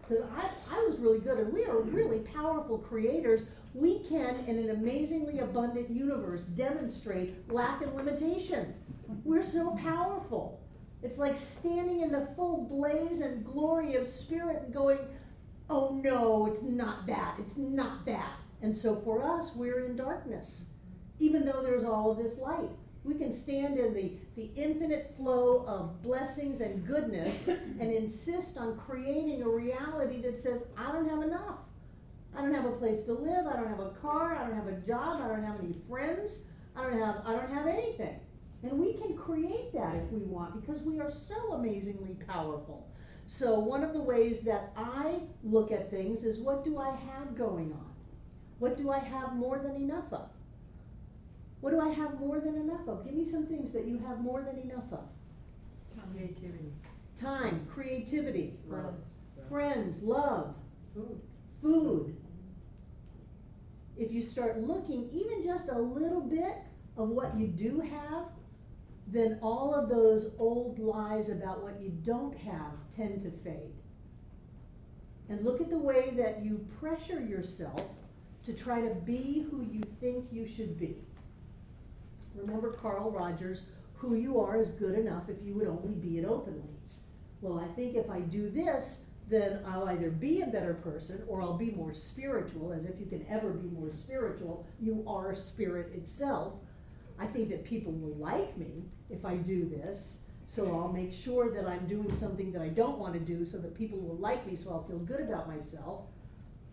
Because I was really good, and we are really powerful creators. We can, in an amazingly abundant universe, demonstrate lack and limitation. We're so powerful. It's like standing in the full blaze and glory of spirit and going, oh no, it's not that, it's not that. And so for us, we're in darkness, even though there's all of this light. We can stand in the infinite flow of blessings and goodness and insist on creating a reality that says, I don't have enough. I don't have a place to live. I don't have a car. I don't have a job. I don't have any friends. I don't have anything. And we can create that if we want, because we are so amazingly powerful. So one of the ways that I look at things is, what do I have going on? What do I have more than enough of? What do I have more than enough of? Give me some things that you have more than enough of. Creativity. Time, creativity, Friends. love, food. If you start looking even just a little bit of what you do have, then all of those old lies about what you don't have tend to fade. And look at the way that you pressure yourself to try to be who you think you should be. Remember Carl Rogers, who you are is good enough if you would only be it openly. Well, I think if I do this, then I'll either be a better person or I'll be more spiritual, as if you can ever be more spiritual. You are spirit itself. I think that people will like me if I do this, so I'll make sure that I'm doing something that I don't want to do so that people will like me, so I'll feel good about myself.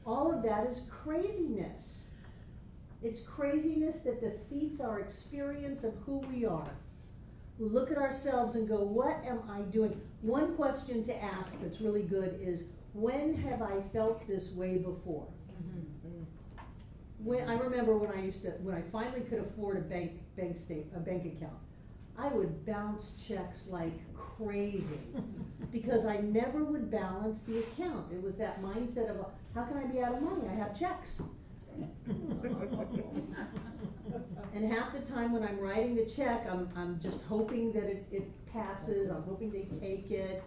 All of that is craziness. It's craziness that defeats our experience of who we are. We look at ourselves and go, what am I doing? One question to ask that's really good is, when have I felt this way before? When I remember when I finally could afford a bank account, I would bounce checks like crazy because I never would balance the account. It was that mindset of, how can I be out of money? I have checks. And half the time when I'm writing the check, I'm just hoping that it passes. I'm hoping they take it,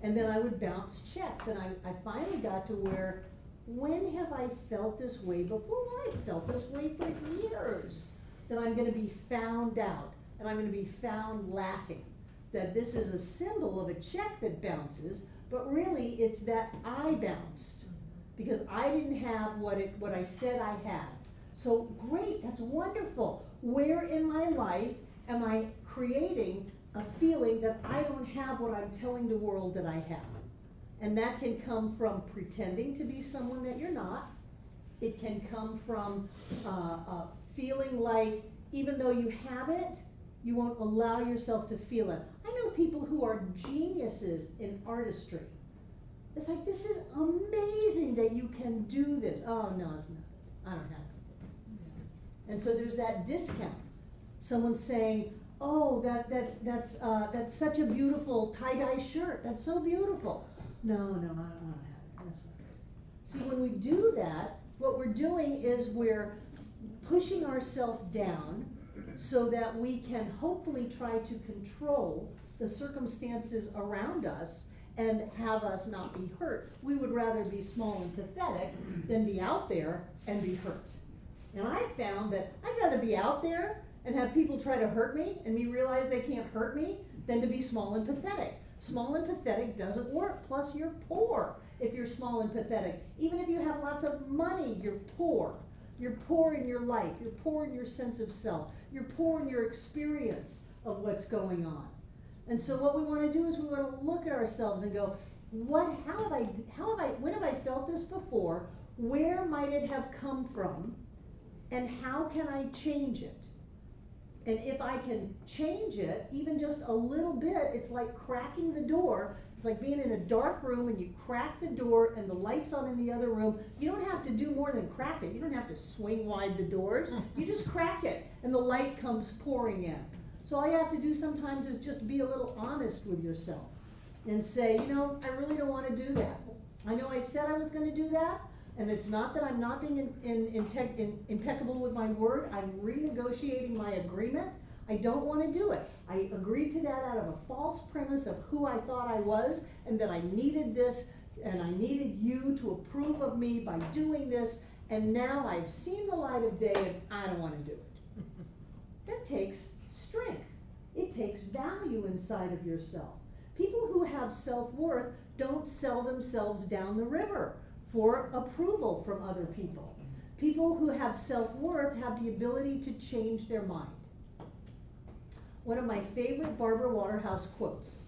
and then I would bounce checks. And I finally got to where, when have I felt this way before? Well, I've felt this way for years, that I'm going to be found out and I'm going to be found lacking. That this is a symbol of a check that bounces, but really it's that I bounced because I didn't have what I said I had. So great, that's wonderful. Where in my life am I creating a feeling that I don't have what I'm telling the world that I have? And that can come from pretending to be someone that you're not. It can come from feeling like even though you have it, you won't allow yourself to feel it. I know people who are geniuses in artistry. It's like, this is amazing that you can do this. Oh, no, it's not. I don't have it. And so there's that discount. Someone saying, oh, that's such a beautiful tie-dye shirt, that's so beautiful. No, I don't wanna have it, that's not good. See, when we do that, what we're doing is we're pushing ourselves down so that we can hopefully try to control the circumstances around us and have us not be hurt. We would rather be small and pathetic than be out there and be hurt. And I found that I'd rather be out there and have people try to hurt me and me realize they can't hurt me than to be small and pathetic. Small and pathetic doesn't work. Plus, you're poor if you're small and pathetic. Even if you have lots of money, you're poor. You're poor in your life. You're poor in your sense of self. You're poor in your experience of what's going on. And so what we want to do is we want to look at ourselves and go, when have I felt this before? Where might it have come from? And how can I change it? And if I can change it, even just a little bit, it's like cracking the door. It's like being in a dark room and you crack the door and the light's on in the other room. You don't have to do more than crack it. You don't have to swing wide the doors. You just crack it and the light comes pouring in. So all you have to do sometimes is just be a little honest with yourself and say, you know, I really don't want to do that. I know I said I was going to do that, and it's not that I'm not being impeccable with my word. I'm renegotiating my agreement. I don't want to do it. I agreed to that out of a false premise of who I thought I was and that I needed this and I needed you to approve of me by doing this, and now I've seen the light of day and I don't want to do it. That takes strength. It takes value inside of yourself. People who have self-worth don't sell themselves down the river for approval from other people. People who have self-worth have the ability to change their mind. One of my favorite Barbara Waterhouse quotes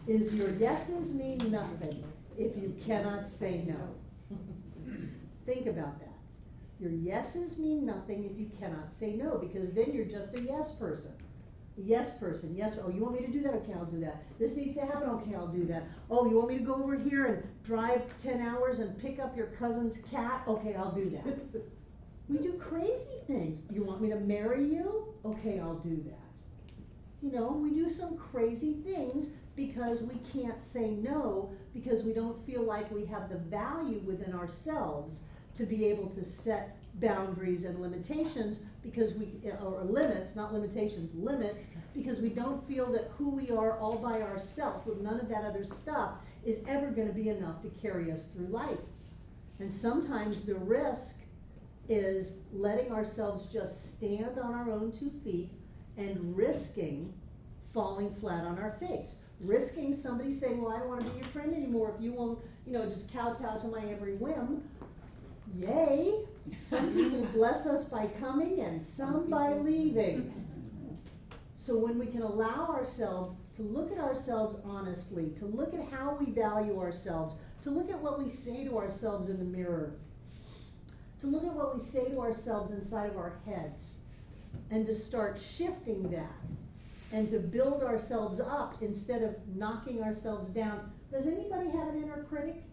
is, your yeses mean nothing if you cannot say no. Think about that. Your yeses mean nothing if you cannot say no, because then you're just a yes person. Yes person, yes, oh, you want me to do that? Okay, I'll do that. This needs to happen? Okay, I'll do that. Oh, you want me to go over here and drive 10 hours and pick up your cousin's cat? Okay, I'll do that. We do crazy things. You want me to marry you? Okay, I'll do that. You know, we do some crazy things because we can't say no, because we don't feel like we have the value within ourselves to be able to set boundaries and limitations, because or limits, not limitations, limits, because we don't feel that who we are all by ourselves with none of that other stuff is ever going to be enough to carry us through life. And sometimes the risk is letting ourselves just stand on our own 2 feet and risking falling flat on our face. Risking somebody saying, well, I don't want to be your friend anymore if you won't, you know, just kowtow to my every whim. Yay! Some people bless us by coming and some by leaving. So when we can allow ourselves to look at ourselves honestly, to look at how we value ourselves, to look at what we say to ourselves in the mirror, to look at what we say to ourselves inside of our heads, and to start shifting that, and to build ourselves up instead of knocking ourselves down. Does anybody have an inner critic?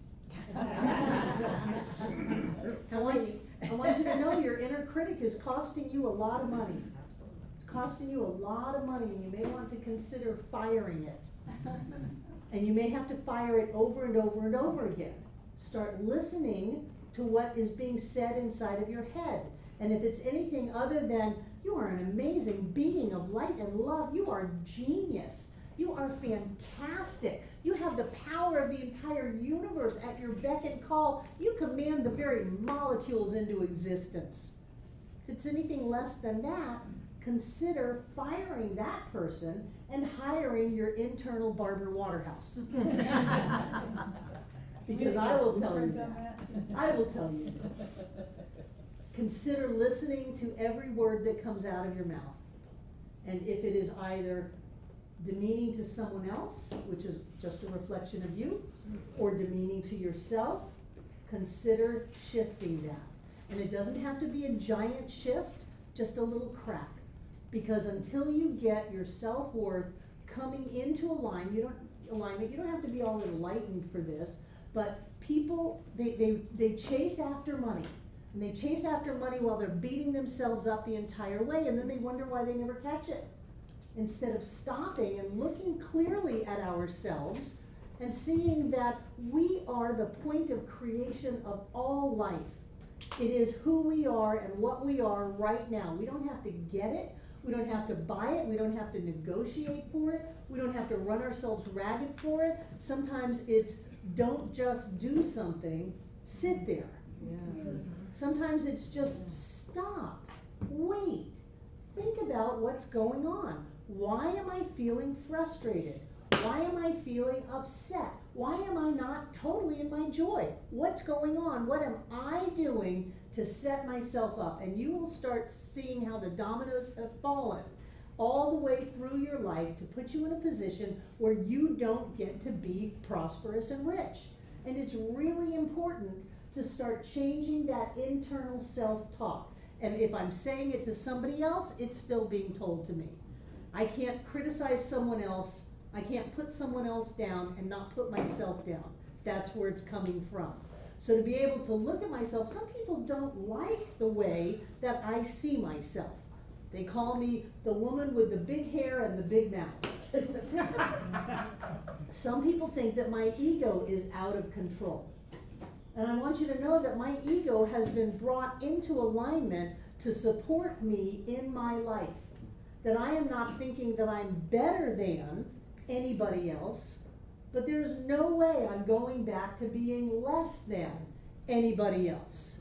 I want you to know your inner critic is costing you a lot of money. It's costing you a lot of money, and you may want to consider firing it. And you may have to fire it over and over and over again. Start listening to what is being said inside of your head. And if it's anything other than, you are an amazing being of light and love, you are genius, you are fantastic, you have the power of the entire universe at your beck and call, you command the very molecules into existence. If it's anything less than that, consider firing that person and hiring your internal Barbara Waterhouse. Because I will tell you that. I will tell you that. Consider listening to every word that comes out of your mouth. And if it is either demeaning to someone else, which is just a reflection of you, or demeaning to yourself, consider shifting that. And it doesn't have to be a giant shift, just a little crack. Because until you get your self-worth coming into alignment, you don't have to be all enlightened for this, but people, they chase after money. And they chase after money while they're beating themselves up the entire way, and then they wonder why they never catch it. Instead of stopping and looking clearly at ourselves and seeing that we are the point of creation of all life. It is who we are and what we are right now. We don't have to get it. We don't have to buy it. We don't have to negotiate for it. We don't have to run ourselves ragged for it. Sometimes it's don't just do something, sit there. Sometimes it's just stop, wait, think about what's going on. Why am I feeling frustrated? Why am I feeling upset? Why am I not totally in my joy? What's going on? What am I doing to set myself up? And you will start seeing how the dominoes have fallen all the way through your life to put you in a position where you don't get to be prosperous and rich. And it's really important to start changing that internal self-talk. And if I'm saying it to somebody else, it's still being told to me. I can't criticize someone else. I can't put someone else down and not put myself down. That's where it's coming from. So to be able to look at myself, some people don't like the way that I see myself. They call me the woman with the big hair and the big mouth. Some people think that my ego is out of control. And I want you to know that my ego has been brought into alignment to support me in my life. That I am not thinking that I'm better than anybody else, but there's no way I'm going back to being less than anybody else.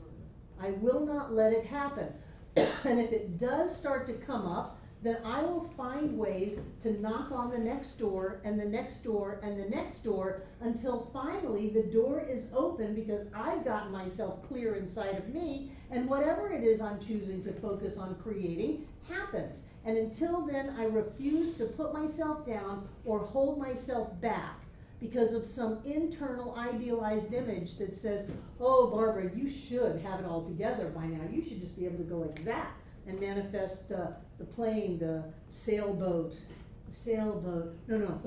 I will not let it happen. And if it does start to come up, then I will find ways to knock on the next door and the next door and the next door until finally the door is open because I've gotten myself clear inside of me, and whatever it is I'm choosing to focus on creating happens. And until then, I refuse to put myself down or hold myself back because of some internal idealized image that says, oh, Barbara, you should have it all together by now. You should just be able to go like that and manifest the plane, the sailboat. No.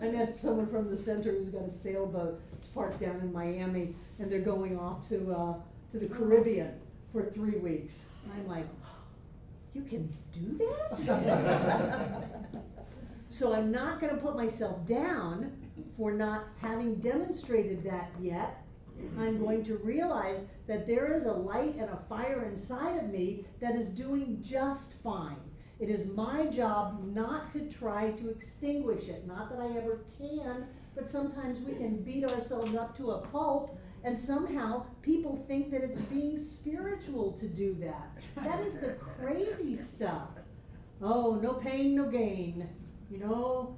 I met someone from the center who's got a sailboat. It's parked down in Miami, and they're going off to the Caribbean for 3 weeks. And I'm like, you can do that? So I'm not going to put myself down for not having demonstrated that yet. I'm going to realize that there is a light and a fire inside of me that is doing just fine. It is my job not to try to extinguish it. Not that I ever can, but sometimes we can beat ourselves up to a pulp, and somehow people think that it's being spiritual to do that. That is the crazy stuff. Oh, no pain, no gain. You know,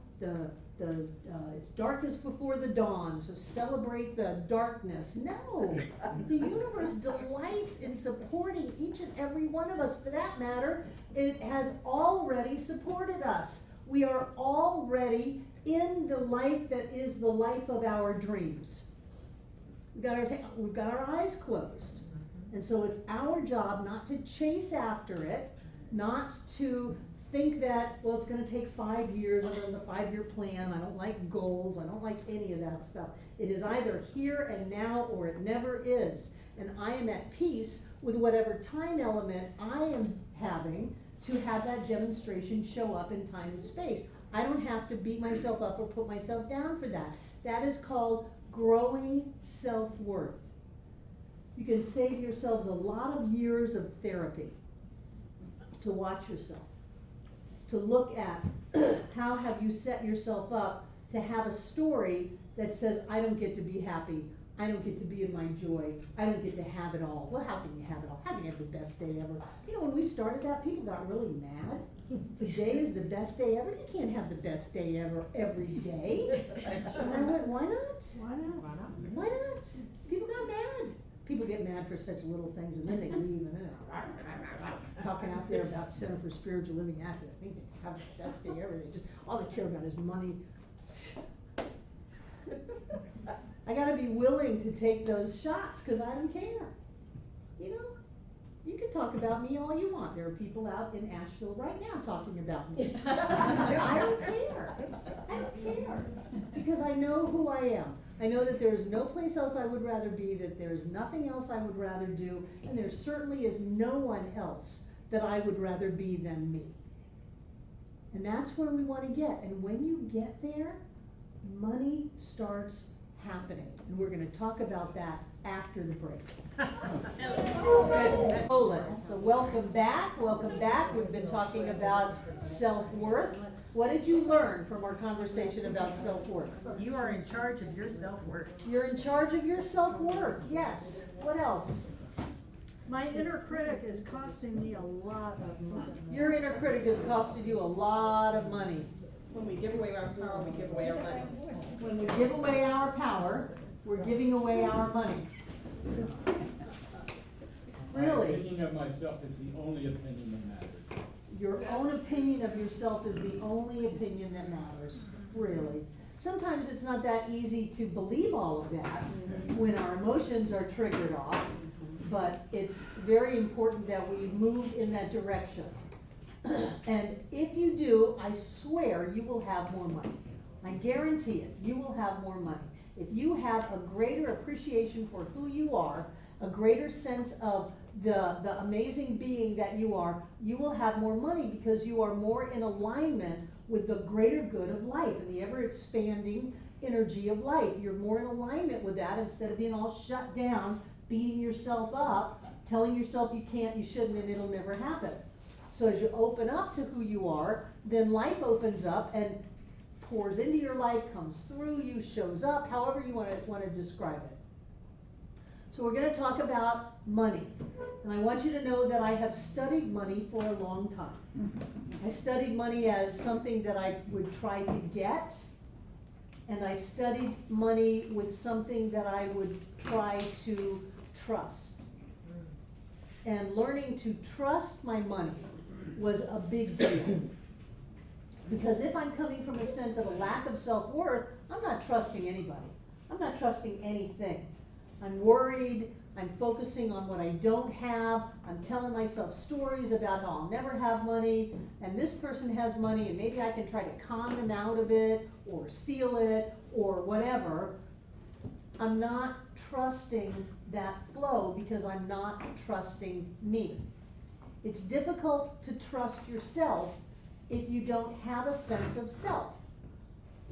it's darkest before the dawn, so celebrate the darkness. No, the universe delights in supporting each and every one of us. For that matter, it has already supported us. We are already in the life that is the life of our dreams. We've got our eyes closed. And so it's our job not to chase after it, not to think that, well, it's going to take 5 years, I'm on the 5-year plan, I don't like goals, I don't like any of that stuff. It is either here and now or it never is. And I am at peace with whatever time element I am having to have that demonstration show up in time and space. I don't have to beat myself up or put myself down for that. That is called growing self-worth. You can save yourselves a lot of years of therapy to watch yourself, to look at how have you set yourself up to have a story that says, I don't get to be happy, I don't get to be in my joy, I don't get to have it all. Well, how can you have it all? How can you have the best day ever? You know, when we started that, people got really mad. Today is the best day ever. You can't have the best day ever every day. And I went, why not? Why not? Why not? People got mad. People get mad for such little things, and then they leave, and then talking out there about Center for Spiritual Living after they think they have the best day ever. They just, all they care about is money. I gotta be willing to take those shots, because I don't care. You know? You can talk about me all you want. There are people out in Asheville right now talking about me. I don't care. I don't care. Because I know who I am. I know that there is no place else I would rather be, that there is nothing else I would rather do, and there certainly is no one else that I would rather be than me. And that's where we want to get. And when you get there, money starts happening. And we're going to talk about that after the break. So welcome back, welcome back. We've been talking about self-worth. What did you learn from our conversation about self-worth? You are in charge of your self-worth. You're in charge of your self-worth, yes. What else? My inner critic is costing me a lot of money. Your inner critic has costed you a lot of money. When we give away our power, we give away our money. When we give away our power, we're giving away our money. My Really? opinion of myself is the only opinion that matters. Your own opinion of yourself is the only opinion that matters, really. Sometimes it's not that easy to believe all of that when our emotions are triggered off, but it's very important that we move in that direction. And if you do, I swear you will have more money. I guarantee it, you will have more money. If you have a greater appreciation for who you are, a greater sense of the amazing being that you are, you will have more money because you are more in alignment with the greater good of life and the ever-expanding energy of life. You're more in alignment with that instead of being all shut down, beating yourself up, telling yourself you can't, you shouldn't, and it'll never happen. So as you open up to who you are, then life opens up and pours into your life, comes through you, shows up, however you want to describe it. So we're going to talk about money. And I want you to know that I have studied money for a long time. I studied money as something that I would try to get, and I studied money with something that I would try to trust. And learning to trust my money was a big deal. Because if I'm coming from a sense of a lack of self-worth, I'm not trusting anybody. I'm not trusting anything. I'm worried, I'm focusing on what I don't have, I'm telling myself stories about how I'll never have money, and this person has money, and maybe I can try to con them out of it, or steal it, or whatever. I'm not trusting that flow because I'm not trusting me. It's difficult to trust yourself if you don't have a sense of self.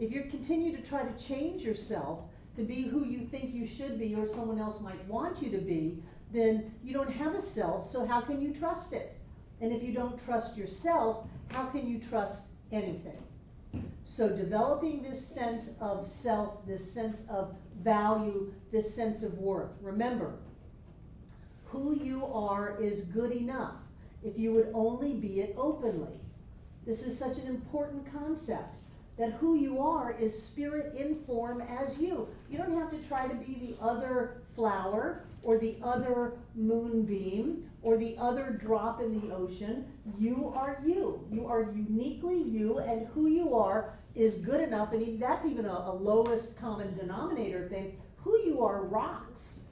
If you continue to try to change yourself to be who you think you should be or someone else might want you to be, then you don't have a self, so how can you trust it? And if you don't trust yourself, how can you trust anything? So developing this sense of self, this sense of value, this sense of worth. Remember, who you are is good enough if you would only be it openly. This is such an important concept, that who you are is spirit in form as you. You don't have to try to be the other flower or the other moonbeam or the other drop in the ocean. You are you. You are uniquely you, and who you are is good enough, and that's even a lowest common denominator thing. Who you are rocks.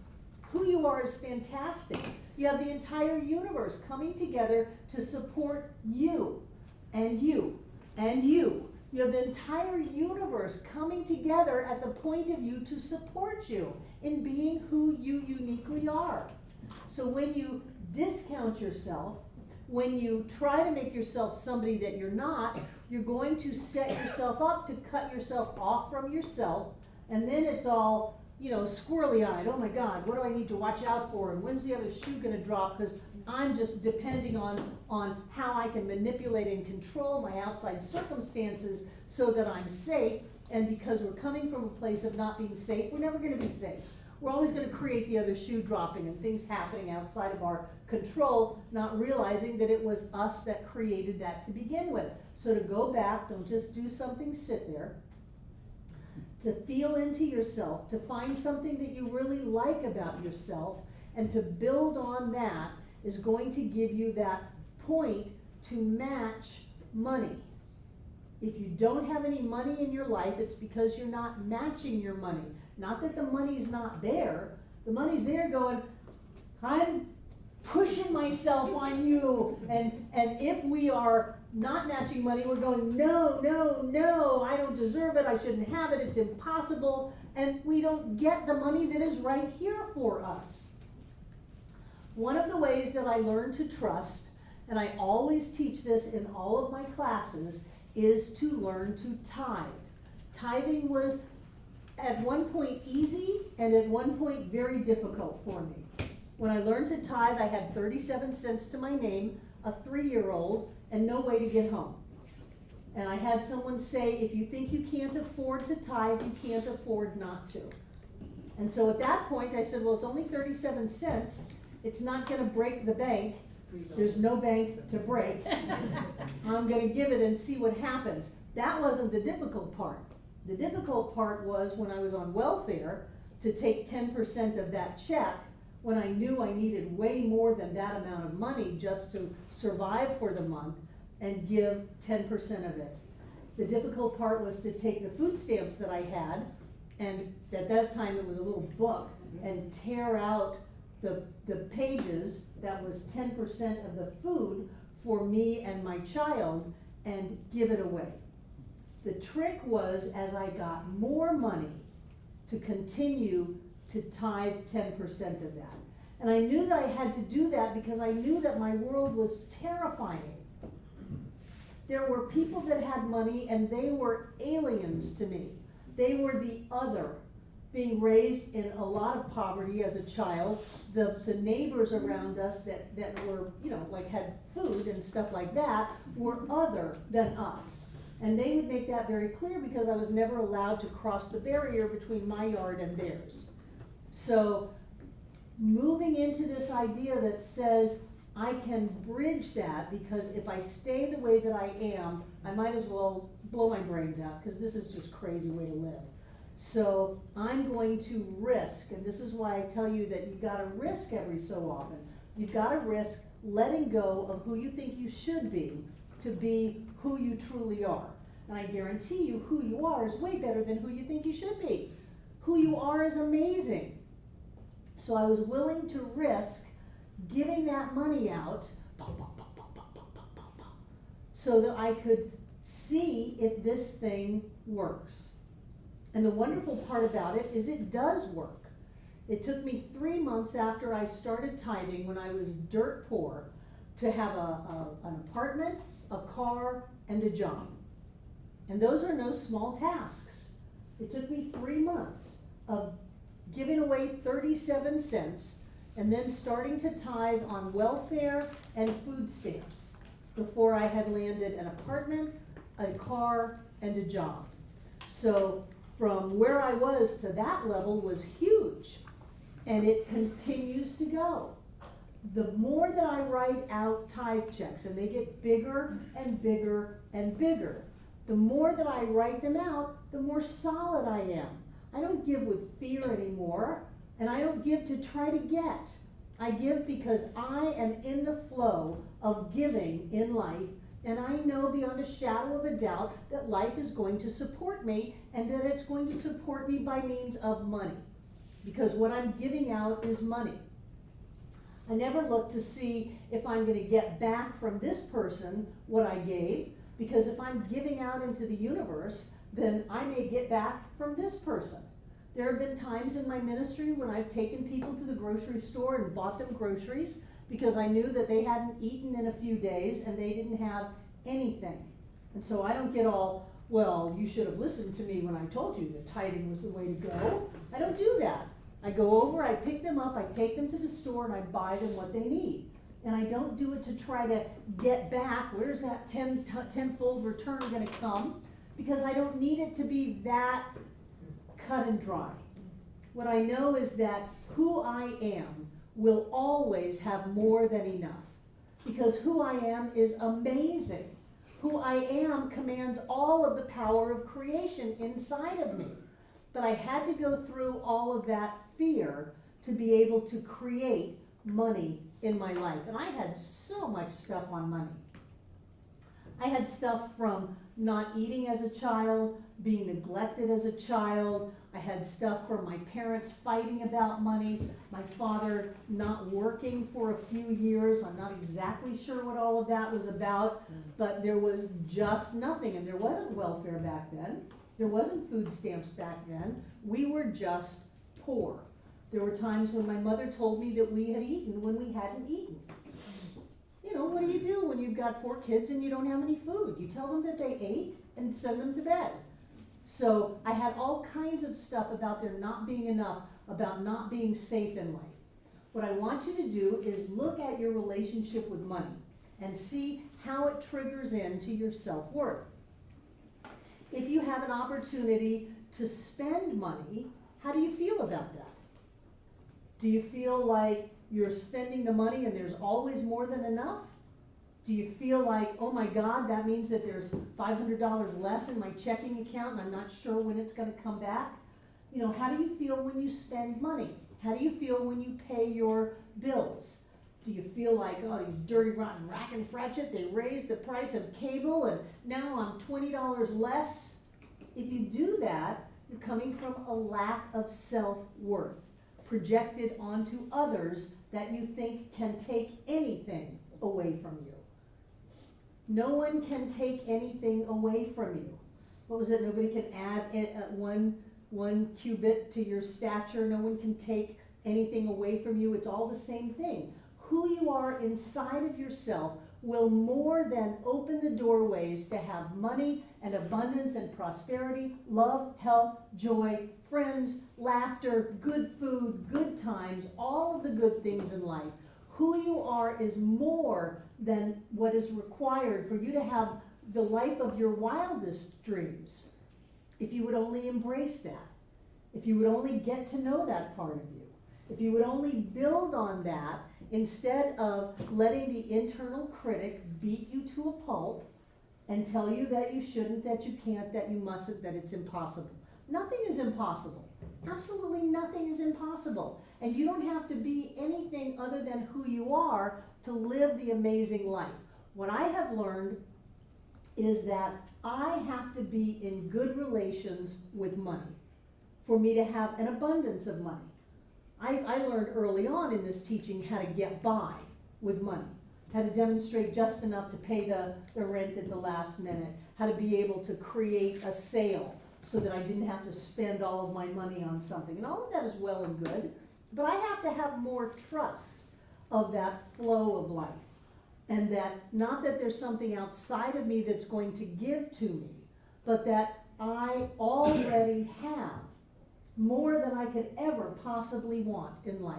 Who you are is fantastic. You have the entire universe coming together to support you, and you, and you. You have the entire universe coming together at the point of you to support you in being who you uniquely are. So when you discount yourself, when you try to make yourself somebody that you're not, you're going to set yourself up to cut yourself off from yourself, and then it's all, squirrely-eyed. Oh my God, what do I need to watch out for? And when's the other shoe going to drop? Because I'm just depending on how I can manipulate and control my outside circumstances so that I'm safe. And because we're coming from a place of not being safe, we're never going to be safe. We're always going to create the other shoe dropping and things happening outside of our control, not realizing that it was us that created that to begin with. So to go back, don't just do something, sit there. To feel into yourself, to find something that you really like about yourself, and to build on that is going to give you that point to match money. If you don't have any money in your life, it's because you're not matching your money. Not that the money's not there. The money's there going, I'm pushing myself on you. And if we are not matching money, we're going, no, no, no, I don't deserve it, I shouldn't have it, it's impossible. and we don't get the money that is right here for us. One of the ways that I learned to trust, and I always teach this in all of my classes, is to learn to tithe. Tithing was at one point easy and at one point very difficult for me. When I learned to tithe, I had 37 cents to my name, a 3-year-old, and no way to get home. And I had someone say, if you think you can't afford to tithe, you can't afford not to. And so at that point, I said, well, it's only 37 cents. It's not gonna break the bank. There's no bank to break. I'm gonna give it and see what happens. That wasn't the difficult part. The difficult part was when I was on welfare to take 10% of that check when I knew I needed way more than that amount of money just to survive for the month and give 10% of it. The difficult part was to take the food stamps that I had, and at that time it was a little book, and tear out the pages that was 10% of the food for me and my child and give it away. The trick was, as I got more money, to continue to tithe 10% of that. And I knew that I had to do that because I knew that my world was terrifying. There were people that had money and they were aliens to me. They were the other, being raised in a lot of poverty as a child. The neighbors around us that were, like had food and stuff like that were other than us. And they would make that very clear because I was never allowed to cross the barrier between my yard and theirs. So moving into this idea that says, I can bridge that because if I stay the way that I am, I might as well blow my brains out because this is just a crazy way to live. So I'm going to risk, and this is why I tell you that you've got to risk every so often. You've got to risk letting go of who you think you should be to be who you truly are. And I guarantee you who you are is way better than who you think you should be. Who you are is amazing. So I was willing to risk giving that money out so that I could see if this thing works. And the wonderful part about it is it does work. It took me 3 months after I started tithing, when I was dirt poor, to have an apartment, a car, and a job. And those are no small tasks. It took me 3 months of giving away 37 cents and then starting to tithe on welfare and food stamps before I had landed an apartment, a car, and a job. So from where I was to that level was huge, and it continues to go. The more that I write out tithe checks, and they get bigger and bigger and bigger, the more that I write them out, the more solid I am. I don't give with fear anymore, and I don't give to try to get. I give because I am in the flow of giving in life, and I know beyond a shadow of a doubt that life is going to support me, and that it's going to support me by means of money, because what I'm giving out is money. I never look to see if I'm going to get back from this person what I gave, because if I'm giving out into the universe, then I may get back from this person. There have been times in my ministry when I've taken people to the grocery store and bought them groceries because I knew that they hadn't eaten in a few days and they didn't have anything. And so I don't get all, well, you should have listened to me when I told you that tithing was the way to go. I don't do that. I go over, I pick them up, I take them to the store, and I buy them what they need. And I don't do it to try to get back, where's that tenfold return going to come? Because I don't need it to be that cut and dry. What I know is that who I am will always have more than enough. Because who I am is amazing. Who I am commands all of the power of creation inside of me. But I had to go through all of that fear to be able to create money in my life. And I had so much stuff on money. I had stuff from not eating as a child, being neglected as a child. I had stuff from my parents fighting about money, my father not working for a few years. I'm not exactly sure what all of that was about, but there was just nothing, and there wasn't welfare back then. There wasn't food stamps back then. We were just poor. There were times when my mother told me that we had eaten when we hadn't eaten. You know, what do you do when you've got 4 kids and you don't have any food? You tell them that they ate and send them to bed. So I had all kinds of stuff about there not being enough, about not being safe in life. What I want you to do is look at your relationship with money and see how it triggers into your self-worth. If you have an opportunity to spend money, how do you feel about that? Do you feel like you're spending the money and there's always more than enough? Do you feel like, oh my God, that means that there's $500 less in my checking account and I'm not sure when it's going to come back? You know, how do you feel when you spend money? How do you feel when you pay your bills? Do you feel like, oh, these dirty, rotten rack and fratchet, they raised the price of cable and now I'm $20 less? If you do that, you're coming from a lack of self-worth projected onto others that you think can take anything away from you. No one can take anything away from you. What was it? Nobody can add one cubit to your stature. No one can take anything away from you. It's all the same thing. Who you are inside of yourself will more than open the doorways to have money and abundance and prosperity, love, health, joy, friends, laughter, good food, good times, all of the good things in life. Who you are is more than what is required for you to have the life of your wildest dreams. If you would only embrace that, if you would only get to know that part of you, if you would only build on that instead of letting the internal critic beat you to a pulp and tell you that you shouldn't, that you can't, that you mustn't, that it's impossible. Nothing is impossible. Absolutely nothing is impossible. And you don't have to be anything other than who you are to live the amazing life. What I have learned is that I have to be in good relations with money for me to have an abundance of money. I learned early on in this teaching how to get by with money, how to demonstrate just enough to pay the rent at the last minute, how to be able to create a sale so that I didn't have to spend all of my money on something. And all of that is well and good, but I have to have more trust of that flow of life. And that, not that there's something outside of me that's going to give to me, but that I already have more than I could ever possibly want in life.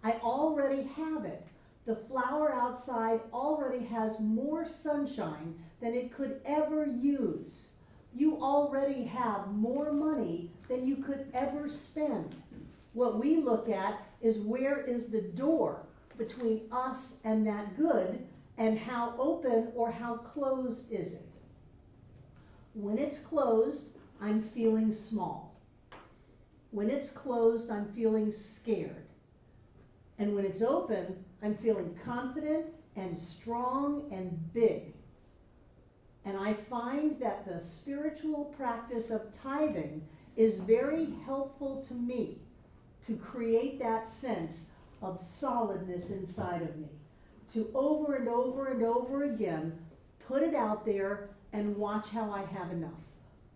I already have it. The flower outside already has more sunshine than it could ever use. You already have more money than you could ever spend. What we look at is where is the door between us and that good, and how open or how closed is it? When it's closed, I'm feeling small. When it's closed, I'm feeling scared. And when it's open, I'm feeling confident and strong and big. And I find that the spiritual practice of tithing is very helpful to me to create that sense of solidness inside of me. To over and over and over again, put it out there and watch how I have enough.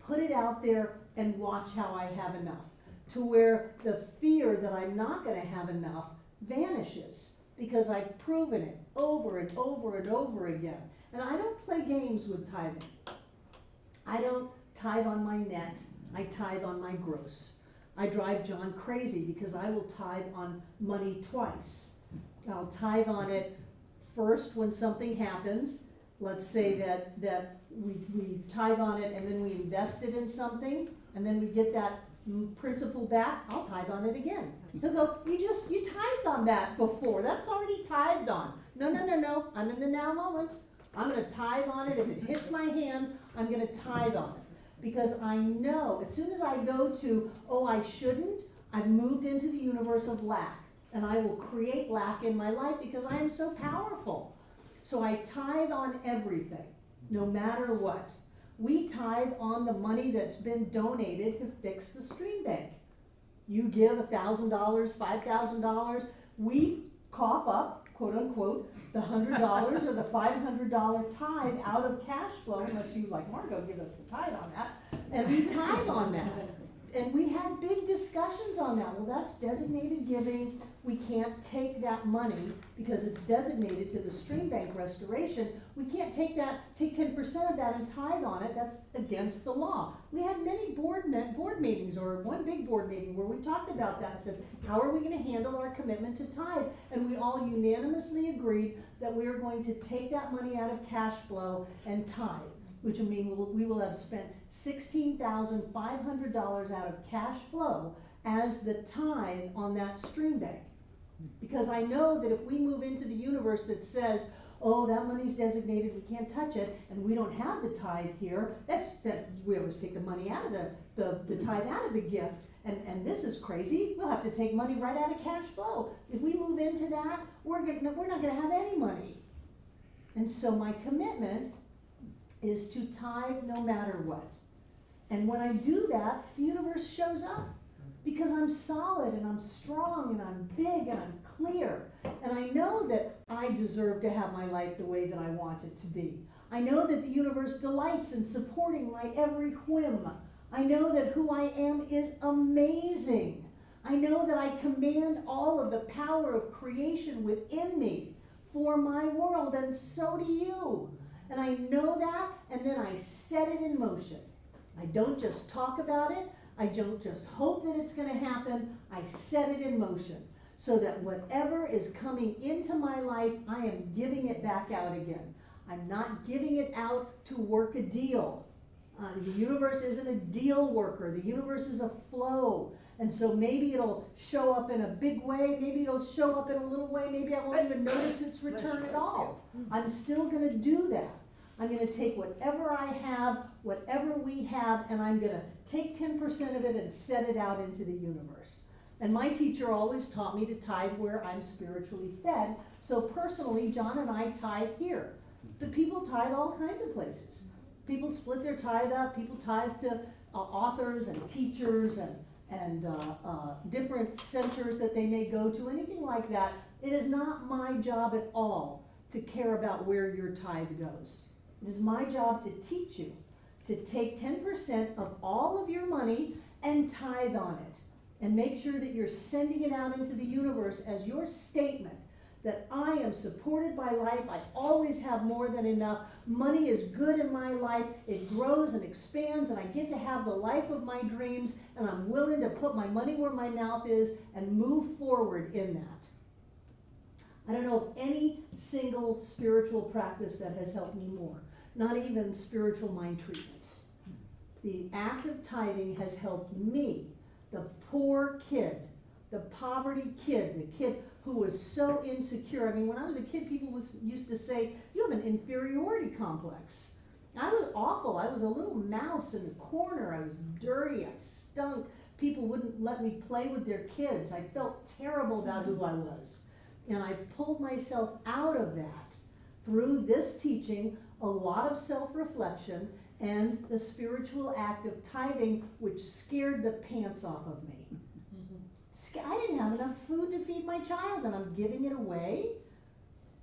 Put it out there and watch how I have enough. To where the fear that I'm not going to have enough vanishes because I've proven it over and over and over again. And I don't play games with tithing. I don't tithe on my net. I tithe on my gross. I drive John crazy because I will tithe on money twice. I'll tithe on it first when something happens. Let's say that we tithe on it and then we invest it in something and then we get that principal back. I'll tithe on it again. He'll go, you tithed on that before. That's already tithed on. No. I'm in the now moment. I'm going to tithe on it. If it hits my hand, I'm going to tithe on it. Because I know as soon as I go to, oh, I shouldn't, I've moved into the universe of lack. And I will create lack in my life because I am so powerful. So I tithe on everything, no matter what. We tithe on the money that's been donated to fix the stream bank. You give $1,000, $5,000, we cough up, quote unquote, the $100 or the $500 tithe out of cash flow, unless you, like Margot, give us the tithe on that. And we tithe on that. And we had big discussions on that. Well, that's designated giving. We can't take that money because it's designated to the stream bank restoration. We can't take 10% of that and tithe on it. That's against the law. We had many board meetings, or one big board meeting where we talked about that and said, how are we going to handle our commitment to tithe? And we all unanimously agreed that we are going to take that money out of cash flow and tithe, which will mean we will have spent $16,500 out of cash flow as the tithe on that stream bank. Because I know that if we move into the universe that says, oh, that money's designated, we can't touch it, and we don't have the tithe here, we always take the money out of the tithe out of the gift, and this is crazy, we'll have to take money right out of cash flow. If we move into that, we're not gonna have any money. And so my commitment is to tithe no matter what. And when I do that, the universe shows up. Because I'm solid and I'm strong and I'm big and I'm clear. And I know that I deserve to have my life the way that I want it to be. I know that the universe delights in supporting my every whim. I know that who I am is amazing. I know that I command all of the power of creation within me for my world, and so do you. And I know that, and then I set it in motion. I don't just talk about it. I don't just hope that it's going to happen. I set it in motion so that whatever is coming into my life, I am giving it back out again. I'm not giving it out to work a deal. The universe isn't a deal worker. The universe is a flow. And so maybe it'll show up in a big way. Maybe it'll show up in a little way. Maybe I won't even notice its return at all. I'm still going to do that. I'm going to take whatever I have, whatever we have, and I'm going to take 10% of it and set it out into the universe. And my teacher always taught me to tithe where I'm spiritually fed. So personally, John and I tithe here. But people tithe all kinds of places. People split their tithe up. People tithe to authors and teachers and different centers that they may go to, anything like that. It is not my job at all to care about where your tithe goes. It is my job to teach you to take 10% of all of your money and tithe on it. And make sure that you're sending it out into the universe as your statement that I am supported by life. I always have more than enough. Money is good in my life. It grows and expands, and I get to have the life of my dreams, and I'm willing to put my money where my mouth is and move forward in that. I don't know of any single spiritual practice that has helped me more. Not even spiritual mind treatment. The act of tithing has helped me, the poor kid, the poverty kid, the kid who was so insecure. I mean, when I was a kid, people used to say, you have an inferiority complex. I was awful. I was a little mouse in the corner. I was dirty. I stunk. People wouldn't let me play with their kids. I felt terrible about who I was. And I've pulled myself out of that through this teaching, a lot of self-reflection, and the spiritual act of tithing, which scared the pants off of me. I didn't have enough food to feed my child, and I'm giving it away.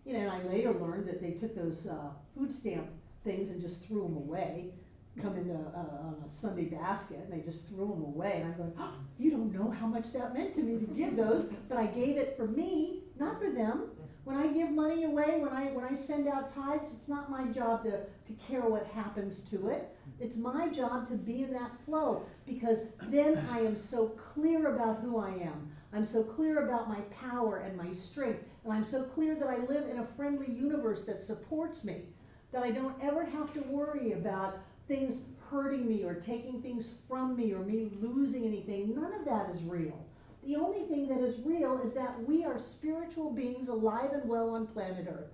You know, and I later learned that they took those food stamp things and just threw them away, come into on a Sunday basket, and they just threw them away. And I'm going, oh, you don't know how much that meant to me to give those, but I gave it for me, not for them. When I give money away, when I send out tithes, it's not my job to care what happens to it. It's my job to be in that flow, because then I am so clear about who I am. I'm so clear about my power and my strength, and I'm so clear that I live in a friendly universe that supports me, that I don't ever have to worry about things hurting me or taking things from me or me losing anything. None of that is real. The only thing that is real is that we are spiritual beings alive and well on planet Earth.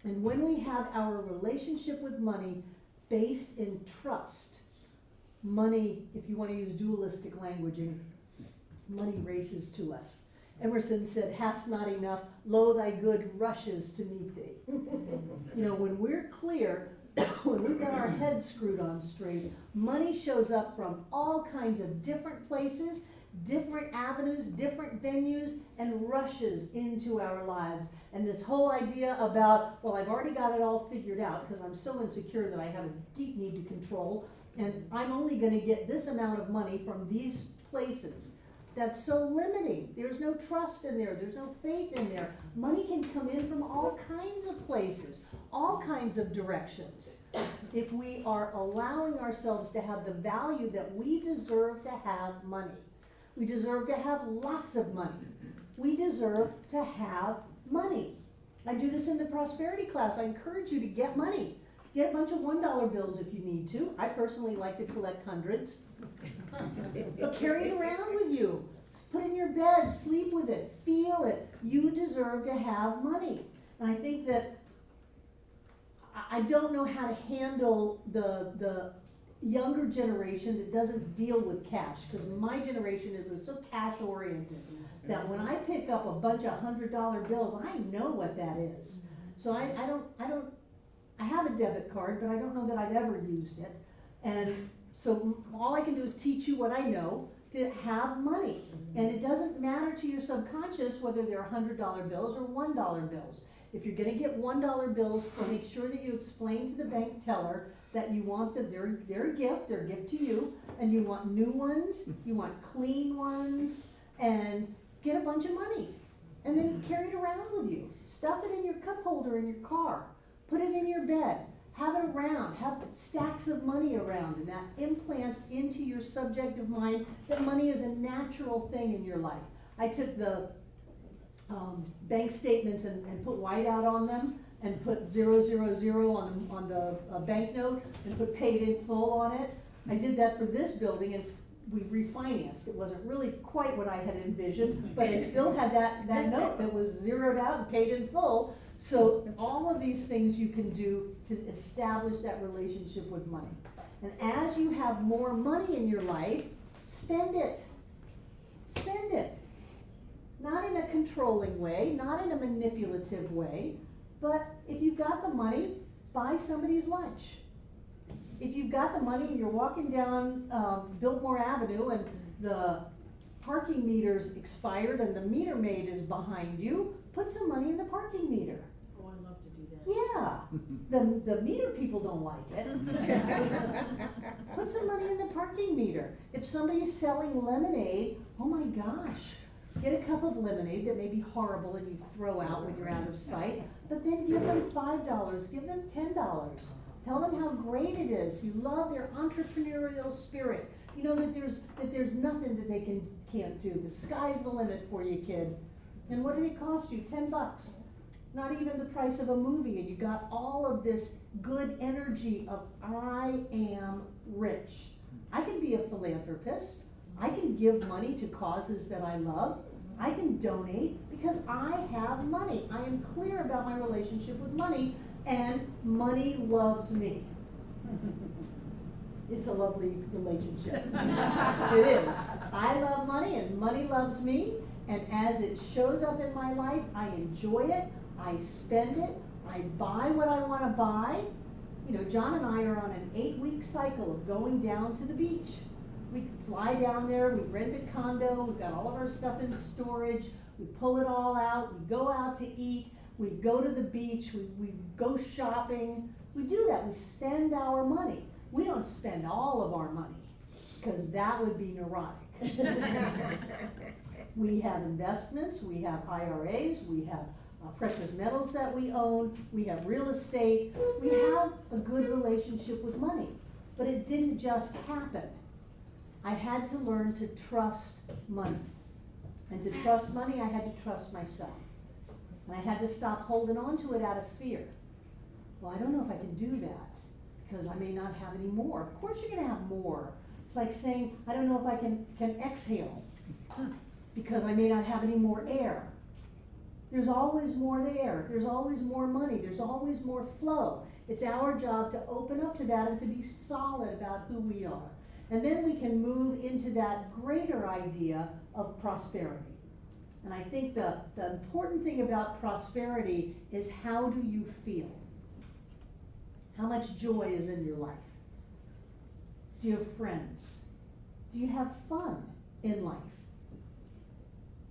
And when we have our relationship with money based in trust, money, if you want to use dualistic languaging, money races to us. Emerson said, hast not enough, lo thy good rushes to meet thee. You know, when we're clear, when we've got our heads screwed on straight, money shows up from all kinds of different places, different avenues, different venues, and rushes into our lives. And this whole idea about, well, I've already got it all figured out because I'm so insecure that I have a deep need to control, and I'm only gonna get this amount of money from these places. That's so limiting. There's no trust in there. There's no faith in there. Money can come in from all kinds of places, all kinds of directions. If we are allowing ourselves to have the value that we deserve to have money. We deserve to have lots of money. We deserve to have money. I do this in the prosperity class. I encourage you to get money. Get a bunch of $1 bills if you need to. I personally like to collect hundreds. But carry it around with you. Put it in your bed, sleep with it, feel it. You deserve to have money. And I think that I don't know how to handle the younger generation that doesn't deal with cash, because my generation was so cash oriented that when I pick up a bunch of $100 bills, I know what that is. So I have a debit card, but I don't know that I've ever used it. And so all I can do is teach you what I know, to have money. And it doesn't matter to your subconscious whether they're $100 bills or $1 bills. If you're gonna get $1 bills, make sure that you explain to the bank teller that you want they're a gift, they're a gift to you, and you want new ones, you want clean ones, and get a bunch of money. And then carry it around with you. Stuff it in your cup holder in your car. Put it in your bed. Have it around. Have stacks of money around, and that implants into your subjective mind that money is a natural thing in your life. I took the bank statements and put whiteout on them, and put 000 on the banknote, and put paid in full on it. I did that for this building, and we refinanced. It wasn't really quite what I had envisioned, but I still had that note that was zeroed out and paid in full. So all of these things you can do to establish that relationship with money. And as you have more money in your life, spend it. Spend it. Not in a controlling way, not in a manipulative way, but if you've got the money, buy somebody's lunch. If you've got the money and you're walking down Biltmore Avenue and the parking meter's expired and the meter maid is behind you, put some money in the parking meter. Oh, I love to do that. Yeah, the meter people don't like it. Put some money in the parking meter. If somebody's selling lemonade, oh my gosh, get a cup of lemonade that may be horrible and you throw out when you're out of sight, but then give them $5, give them $10. Tell them how great it is. You love their entrepreneurial spirit. You know that there's nothing that they can't do. The sky's the limit for you, kid. And what did it cost you? $10. Not even the price of a movie, and you got all of this good energy of I am rich. I can be a philanthropist. I can give money to causes that I love. I can donate because I have money. I am clear about my relationship with money, and money loves me. It's a lovely relationship. It is. I love money and money loves me, and as it shows up in my life, I enjoy it, I spend it, I buy what I want to buy. You know, John and I are on an 8-week cycle of going down to the beach. We fly down there, we rent a condo, we've got all of our stuff in storage, we pull it all out, we go out to eat, we go to the beach, we go shopping. We do that, we spend our money. We don't spend all of our money, because that would be neurotic. We have investments, we have IRAs, we have precious metals that we own, we have real estate. We have a good relationship with money, but it didn't just happen. I had to learn to trust money. And to trust money, I had to trust myself. And I had to stop holding on to it out of fear. Well, I don't know if I can do that, because I may not have any more. Of course you're gonna have more. It's like saying, I don't know if I can exhale, because I may not have any more air. There's always more there. There's always more money. There's always more flow. It's our job to open up to that and to be solid about who we are. And then we can move into that greater idea of prosperity. And I think the important thing about prosperity is, how do you feel? How much joy is in your life? Do you have friends? Do you have fun in life?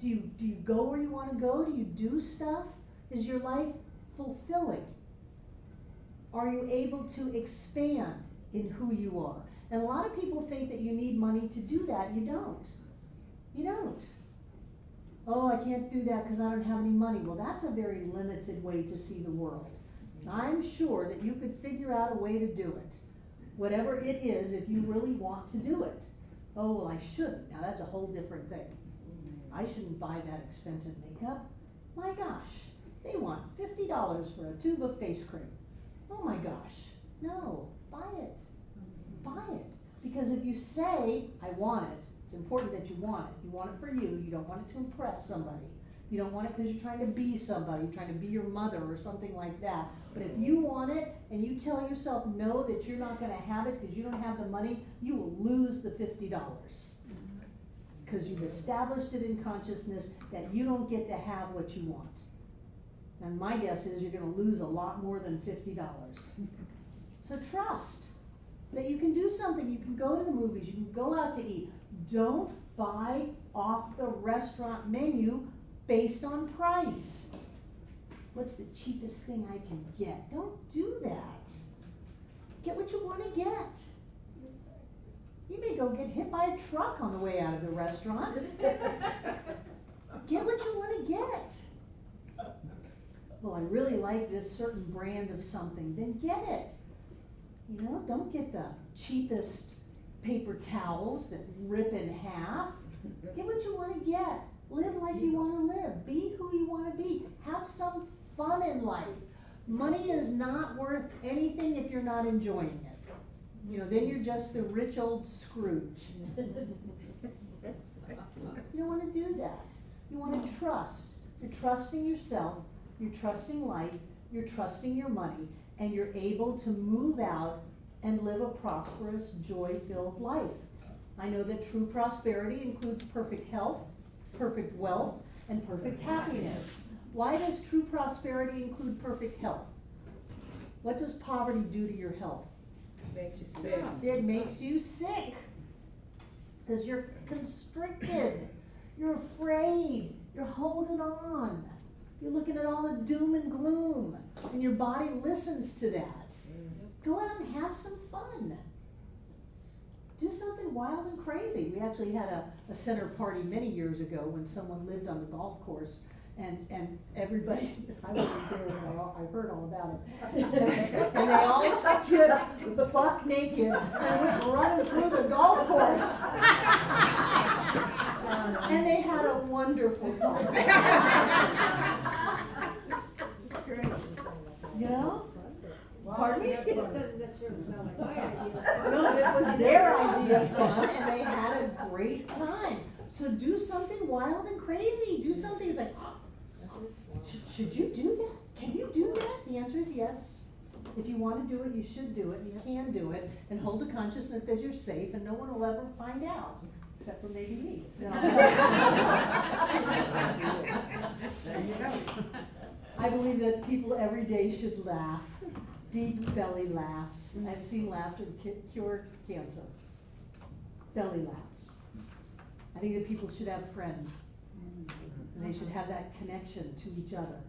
Do you go where you want to go? Do you do stuff? Is your life fulfilling? Are you able to expand in who you are? And a lot of people think that you need money to do that. You don't. You don't. Oh, I can't do that because I don't have any money. Well, that's a very limited way to see the world. I'm sure that you could figure out a way to do it. Whatever it is, if you really want to do it. Oh, well, I shouldn't. Now, that's a whole different thing. I shouldn't buy that expensive makeup. My gosh, they want $50 for a tube of face cream. Oh my gosh, no, buy it. Buy it. Because if you say, I want it, it's important that you want it. You want it for you. You don't want it to impress somebody. You don't want it because you're trying to be somebody, you're trying to be your mother or something like that. But if you want it and you tell yourself no, that you're not going to have it because you don't have the money, you will lose the $50. Because you've established it in consciousness that you don't get to have what you want. And my guess is you're going to lose a lot more than $50. So trust that you can do something. You can go to the movies, you can go out to eat. Don't buy off the restaurant menu based on price. What's the cheapest thing I can get? Don't do that. Get what you want to get. You may go get hit by a truck on the way out of the restaurant. Get what you want to get. Well, I really like this certain brand of something, then get it. You know, don't get the cheapest paper towels that rip in half. Get what you want to get. Live like you want to live. Be who you want to be. Have some fun in life. Money is not worth anything if you're not enjoying it. You know, then you're just the rich old Scrooge. You don't want to do that. You want to trust. You're trusting yourself, you're trusting life, you're trusting your money, and you're able to move out and live a prosperous, joy-filled life. I know that true prosperity includes perfect health, perfect wealth, and perfect happiness. Why does true prosperity include perfect health? What does poverty do to your health? Makes you sick. It makes you sick because you're constricted, you're afraid, you're holding on, you're looking at all the doom and gloom, and your body listens to that. Go out and have some fun. Do something wild and crazy. We actually had a center party many years ago when someone lived on the golf course. And everybody, I wasn't there, but I heard all about it. And they all stripped buck naked and went running through the golf course. And they had a wonderful time. You know? Pardon me? It doesn't necessarily sound like my idea. No, it was their idea of fun, and they had a great time. So do something wild and crazy. Do something. It's like, should you do that? Can you do that? The answer is yes. If you want to do it, you should do it. You can do it, and hold the consciousness that you're safe, and no one will ever find out, except for maybe me. Then I'll There you go. I believe that people every day should laugh. Deep belly laughs. I've seen laughter cure cancer. Belly laughs. I think that people should have friends. And they should have that connection to each other.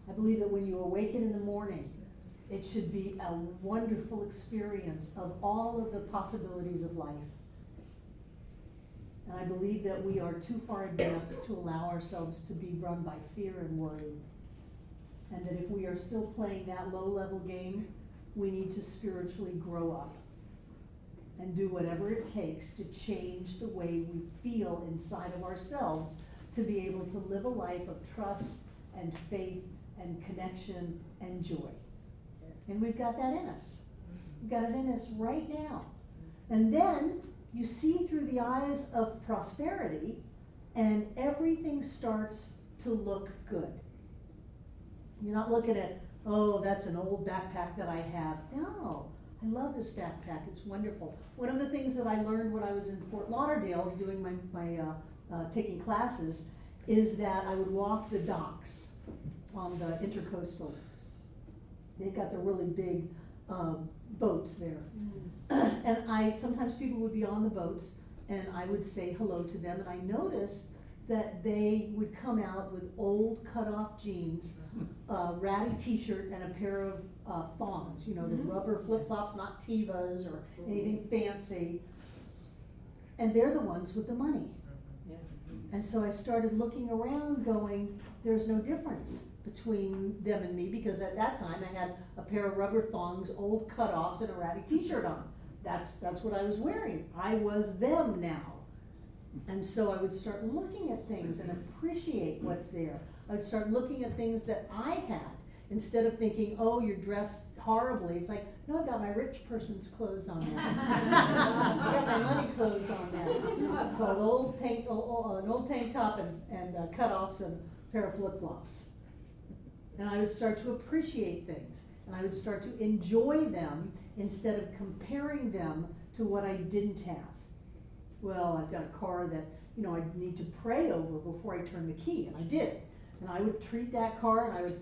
I believe that when you awaken in the morning, it should be a wonderful experience of all of the possibilities of life. And I believe that we are too far advanced to allow ourselves to be run by fear and worry. And that if we are still playing that low-level game, we need to spiritually grow up and do whatever it takes to change the way we feel inside of ourselves to be able to live a life of trust and faith and connection and joy. And we've got that in us. We've got it in us right now. And then you see through the eyes of prosperity and everything starts to look good. You're not looking at, oh, that's an old backpack that I have. No, I love this backpack. It's wonderful. One of the things that I learned when I was in Fort Lauderdale doing my taking classes is that I would walk the docks on the Intercoastal. They've got the really big boats there. And sometimes people would be on the boats and I would say hello to them, and I noticed that they would come out with old cut-off jeans, a ratty t-shirt, and a pair of thongs, you know, the rubber flip-flops, not Tevas or anything fancy. And they're the ones with the money. And so I started looking around going, there's no difference between them and me, because at that time I had a pair of rubber thongs, old cut-offs, and a ratty t-shirt on. That's what I was wearing. I was them now. And so I would start looking at things and appreciate what's there. I would start looking at things that I had, instead of thinking, oh, you're dressed horribly. It's like, no, I've got my rich person's clothes on now. I've got my money clothes on now. It's called an old tank top and cut-offs and a pair of flip-flops. And I would start to appreciate things, and I would start to enjoy them instead of comparing them to what I didn't have. Well, I've got a car that, you know, I need to pray over before I turn the key, and I did. And I would treat that car, and I would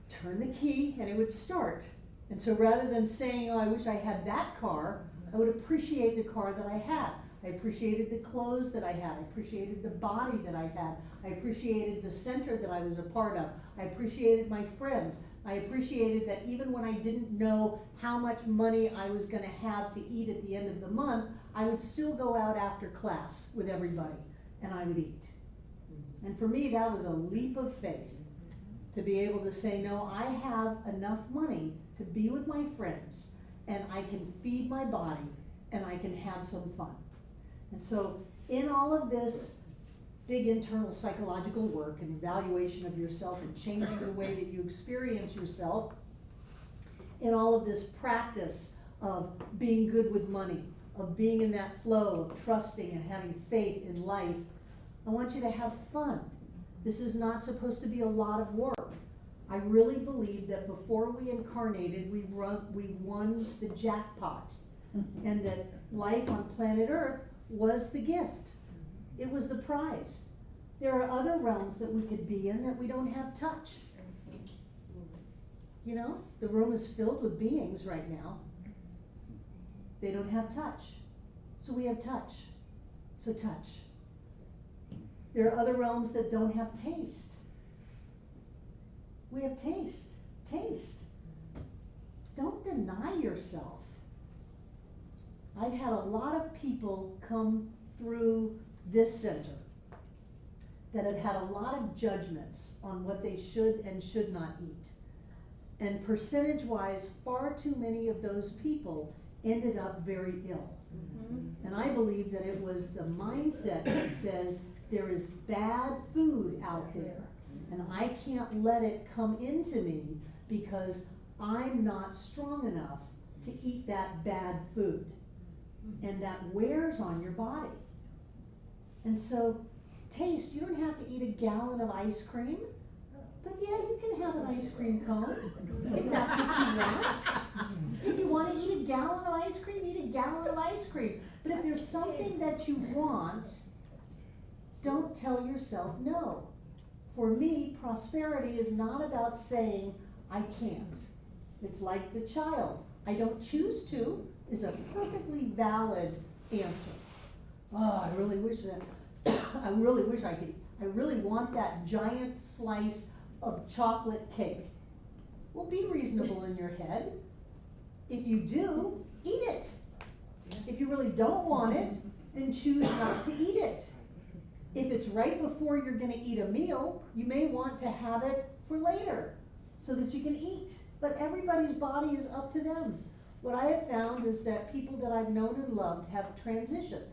turn the key, and it would start. And so rather than saying, oh, I wish I had that car, I would appreciate the car that I had. I appreciated the clothes that I had. I appreciated the body that I had. I appreciated the center that I was a part of. I appreciated my friends. I appreciated that even when I didn't know how much money I was going to have to eat at the end of the month, I would still go out after class with everybody, and I would eat. And for me, that was a leap of faith, to be able to say, no, I have enough money to be with my friends, and I can feed my body, and I can have some fun. And so in all of this big internal psychological work and evaluation of yourself and changing the way that you experience yourself, in all of this practice of being good with money, of being in that flow of trusting and having faith in life, I want you to have fun. This is not supposed to be a lot of work. I really believe that before we incarnated, we won the jackpot, and that life on planet Earth was the gift. It was the prize. There are other realms that we could be in that we don't have touch. You know, the room is filled with beings right now. They don't have touch. So we have touch. So touch. There are other realms that don't have taste. We have taste. Taste. Don't deny yourself. I've had a lot of people come through this center that have had a lot of judgments on what they should and should not eat. And percentage-wise, far too many of those people ended up very ill. Mm-hmm. And I believe that it was the mindset that says there is bad food out there, and I can't let it come into me because I'm not strong enough to eat that bad food. And that wears on your body. And so, taste, you don't have to eat a gallon of ice cream, but yeah, you can have an ice cream cone if that's what you want. If you want to eat a gallon of ice cream, eat a gallon of ice cream. But if there's something that you want, don't tell yourself no. For me, prosperity is not about saying, I can't. It's like the child. I don't choose to is a perfectly valid answer. Oh, I really wish that, I really want that giant slice of chocolate cake. Well, be reasonable in your head. If you do, eat it. If you really don't want it, then choose not to eat it. If it's right before you're going to eat a meal, you may want to have it for later so that you can eat. But everybody's body is up to them. What I have found is that people that I've known and loved have transitioned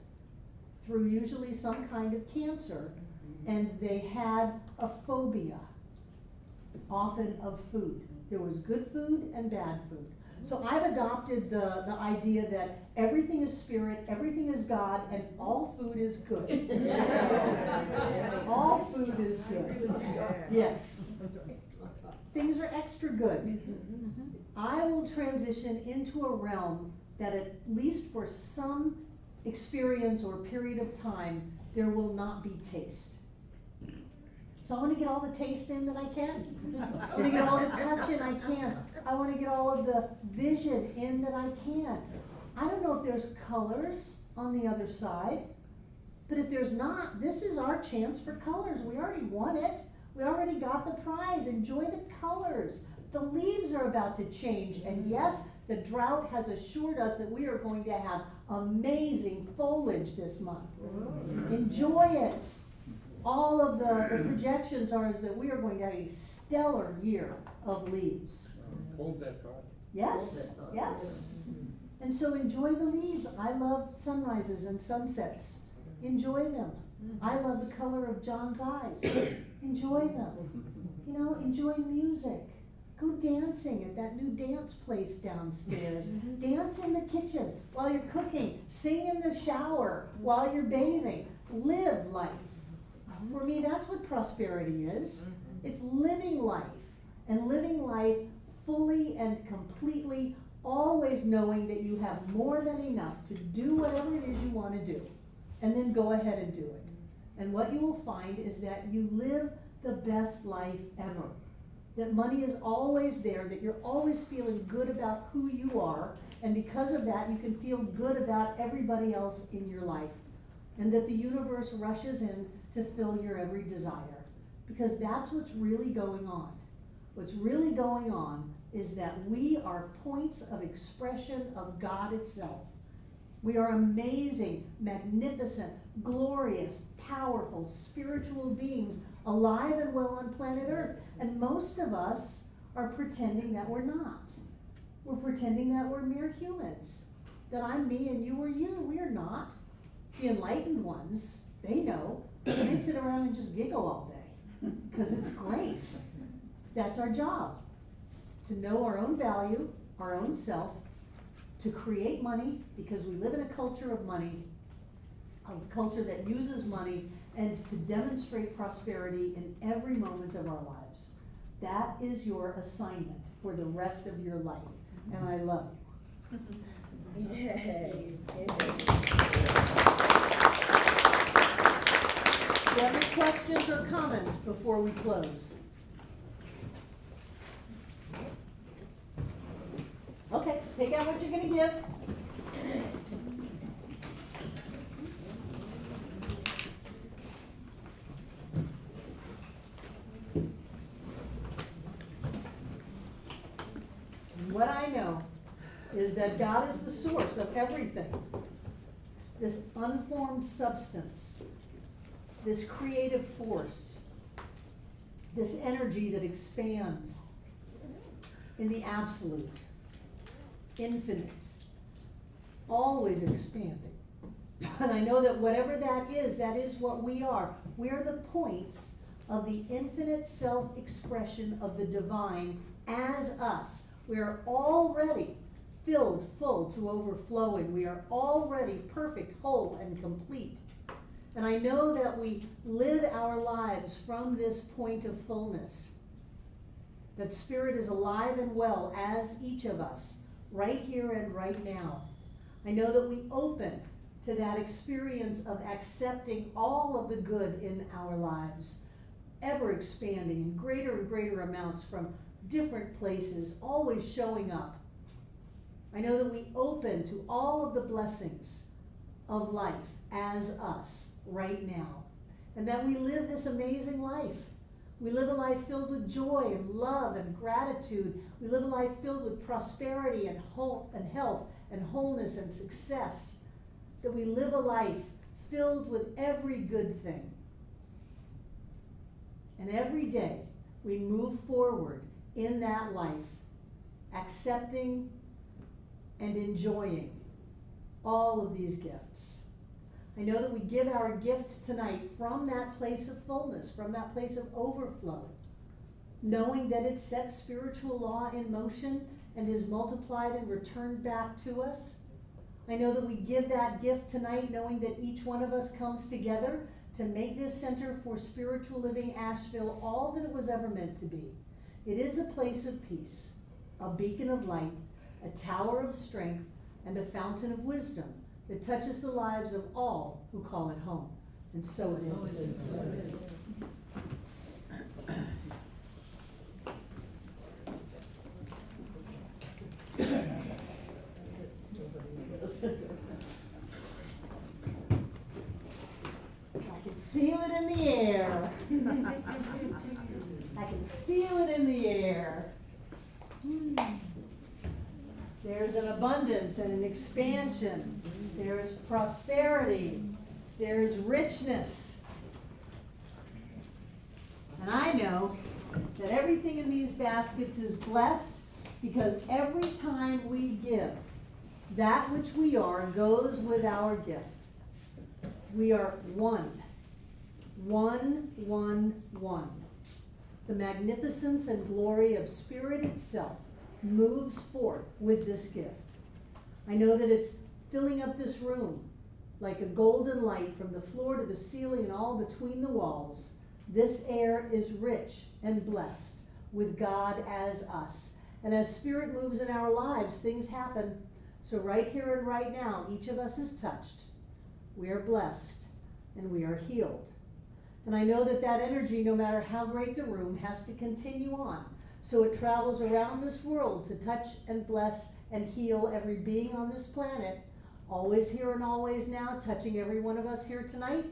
through usually some kind of cancer, and they had a phobia, often of food. There was good food and bad food. So I've adopted the idea that everything is spirit, everything is God, and all food is good. All food is good. Yes. Things are extra good. I will transition into a realm that at least for some experience or period of time, there will not be taste. So I want to get all the taste in that I can. I want to get all the touch in I can. I want to get all of the vision in that I can. I don't know if there's colors on the other side. But if there's not, this is our chance for colors. We already won it. We already got the prize. Enjoy the colors. The leaves are about to change. And yes, the drought has assured us that we are going to have amazing foliage this month. Enjoy it. All of the projections are is that we are going to have a stellar year of leaves. Hold that thought. Yes, yes. And so enjoy the leaves. I love sunrises and sunsets. Enjoy them. I love the color of John's eyes. Enjoy them. You know, enjoy music. Go dancing at that new dance place downstairs. Dance in the kitchen while you're cooking. Sing in the shower while you're bathing. Live life. For me, that's what prosperity is. It's living life. And living life fully and completely, always knowing that you have more than enough to do whatever it is you want to do. And then go ahead and do it. And what you will find is that you live the best life ever. That money is always there, that you're always feeling good about who you are, and because of that, you can feel good about everybody else in your life. And that the universe rushes in to fill your every desire. Because that's what's really going on. What's really going on is that we are points of expression of God itself. We are amazing, magnificent, glorious, powerful, spiritual beings alive and well on planet Earth. And most of us are pretending that we're not. We're pretending that we're mere humans. That I'm me and you are you. We are not. The enlightened ones, they know. They sit around and just giggle all day. Because it's great. That's our job. To know our own value, our own self, to create money, because we live in a culture of money, a culture that uses money, and to demonstrate prosperity in every moment of our lives. That is your assignment for the rest of your life. And I love you. Yay. Do you have any questions or comments before we close? Okay, take out what you're gonna give. What I know is that God is the source of everything. This unformed substance, this creative force, this energy that expands in the absolute, infinite, always expanding. And I know that whatever that is what we are. We are the points of the infinite self-expression of the divine as us. We are already filled full to overflowing. We are already perfect, whole, and complete. And I know that we live our lives from this point of fullness. That Spirit is alive and well as each of us, right here and right now. I know that we open to that experience of accepting all of the good in our lives, ever expanding in greater and greater amounts from different places, always showing up. I know that we open to all of the blessings of life as us right now, and that we live this amazing life. We live a life filled with joy and love and gratitude. We live a life filled with prosperity and hope and health and wholeness and success. That we live a life filled with every good thing. And every day we move forward in that life, accepting and enjoying all of these gifts. I know that we give our gift tonight from that place of fullness, from that place of overflow, knowing that it sets spiritual law in motion and is multiplied and returned back to us. I know that we give that gift tonight knowing that each one of us comes together to make this Center for Spiritual Living Asheville all that it was ever meant to be. It is a place of peace, a beacon of light, a tower of strength, and a fountain of wisdom that touches the lives of all who call it home. And so it is. So it is. feel it in the air. There's an abundance and an expansion. There's prosperity. There's richness. And I know that everything in these baskets is blessed because every time we give, that which we are goes with our gift. We are one. One, one, one. The magnificence and glory of Spirit itself moves forth with this gift. I know that it's filling up this room like a golden light from the floor to the ceiling and all between the walls. This air is rich and blessed with God as us. And as Spirit moves in our lives, things happen. So right here and right now, each of us is touched. We are blessed and we are healed. And I know that that energy, no matter how great the room, has to continue on. So it travels around this world to touch and bless and heal every being on this planet, always here and always now, touching every one of us here tonight,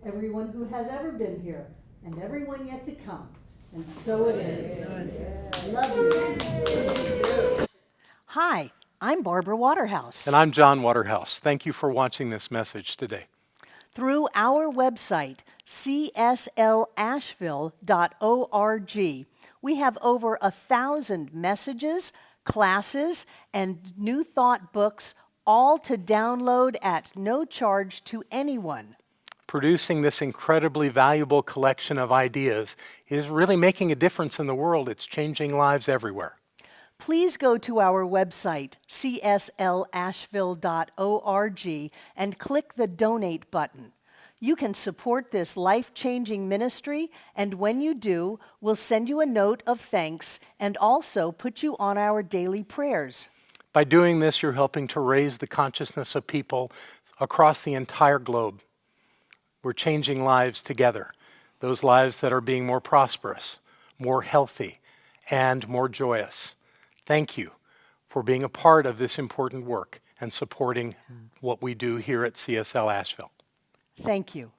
everyone who has ever been here, and everyone yet to come. And so it is. I love you. Hi, I'm Barbara Waterhouse. And I'm John Waterhouse. Thank you for watching this message today. Through our website, cslasheville.org, we have over 1,000 messages, classes, and New Thought books, all to download at no charge to anyone. Producing this incredibly valuable collection of ideas is really making a difference in the world. It's changing lives everywhere. Please go to our website, cslasheville.org, and click the Donate button. You can support this life-changing ministry, and when you do, we'll send you a note of thanks and also put you on our daily prayers. By doing this, you're helping to raise the consciousness of people across the entire globe. We're changing lives together, those lives that are being more prosperous, more healthy, and more joyous. Thank you for being a part of this important work and supporting what we do here at CSL Asheville. Thank you.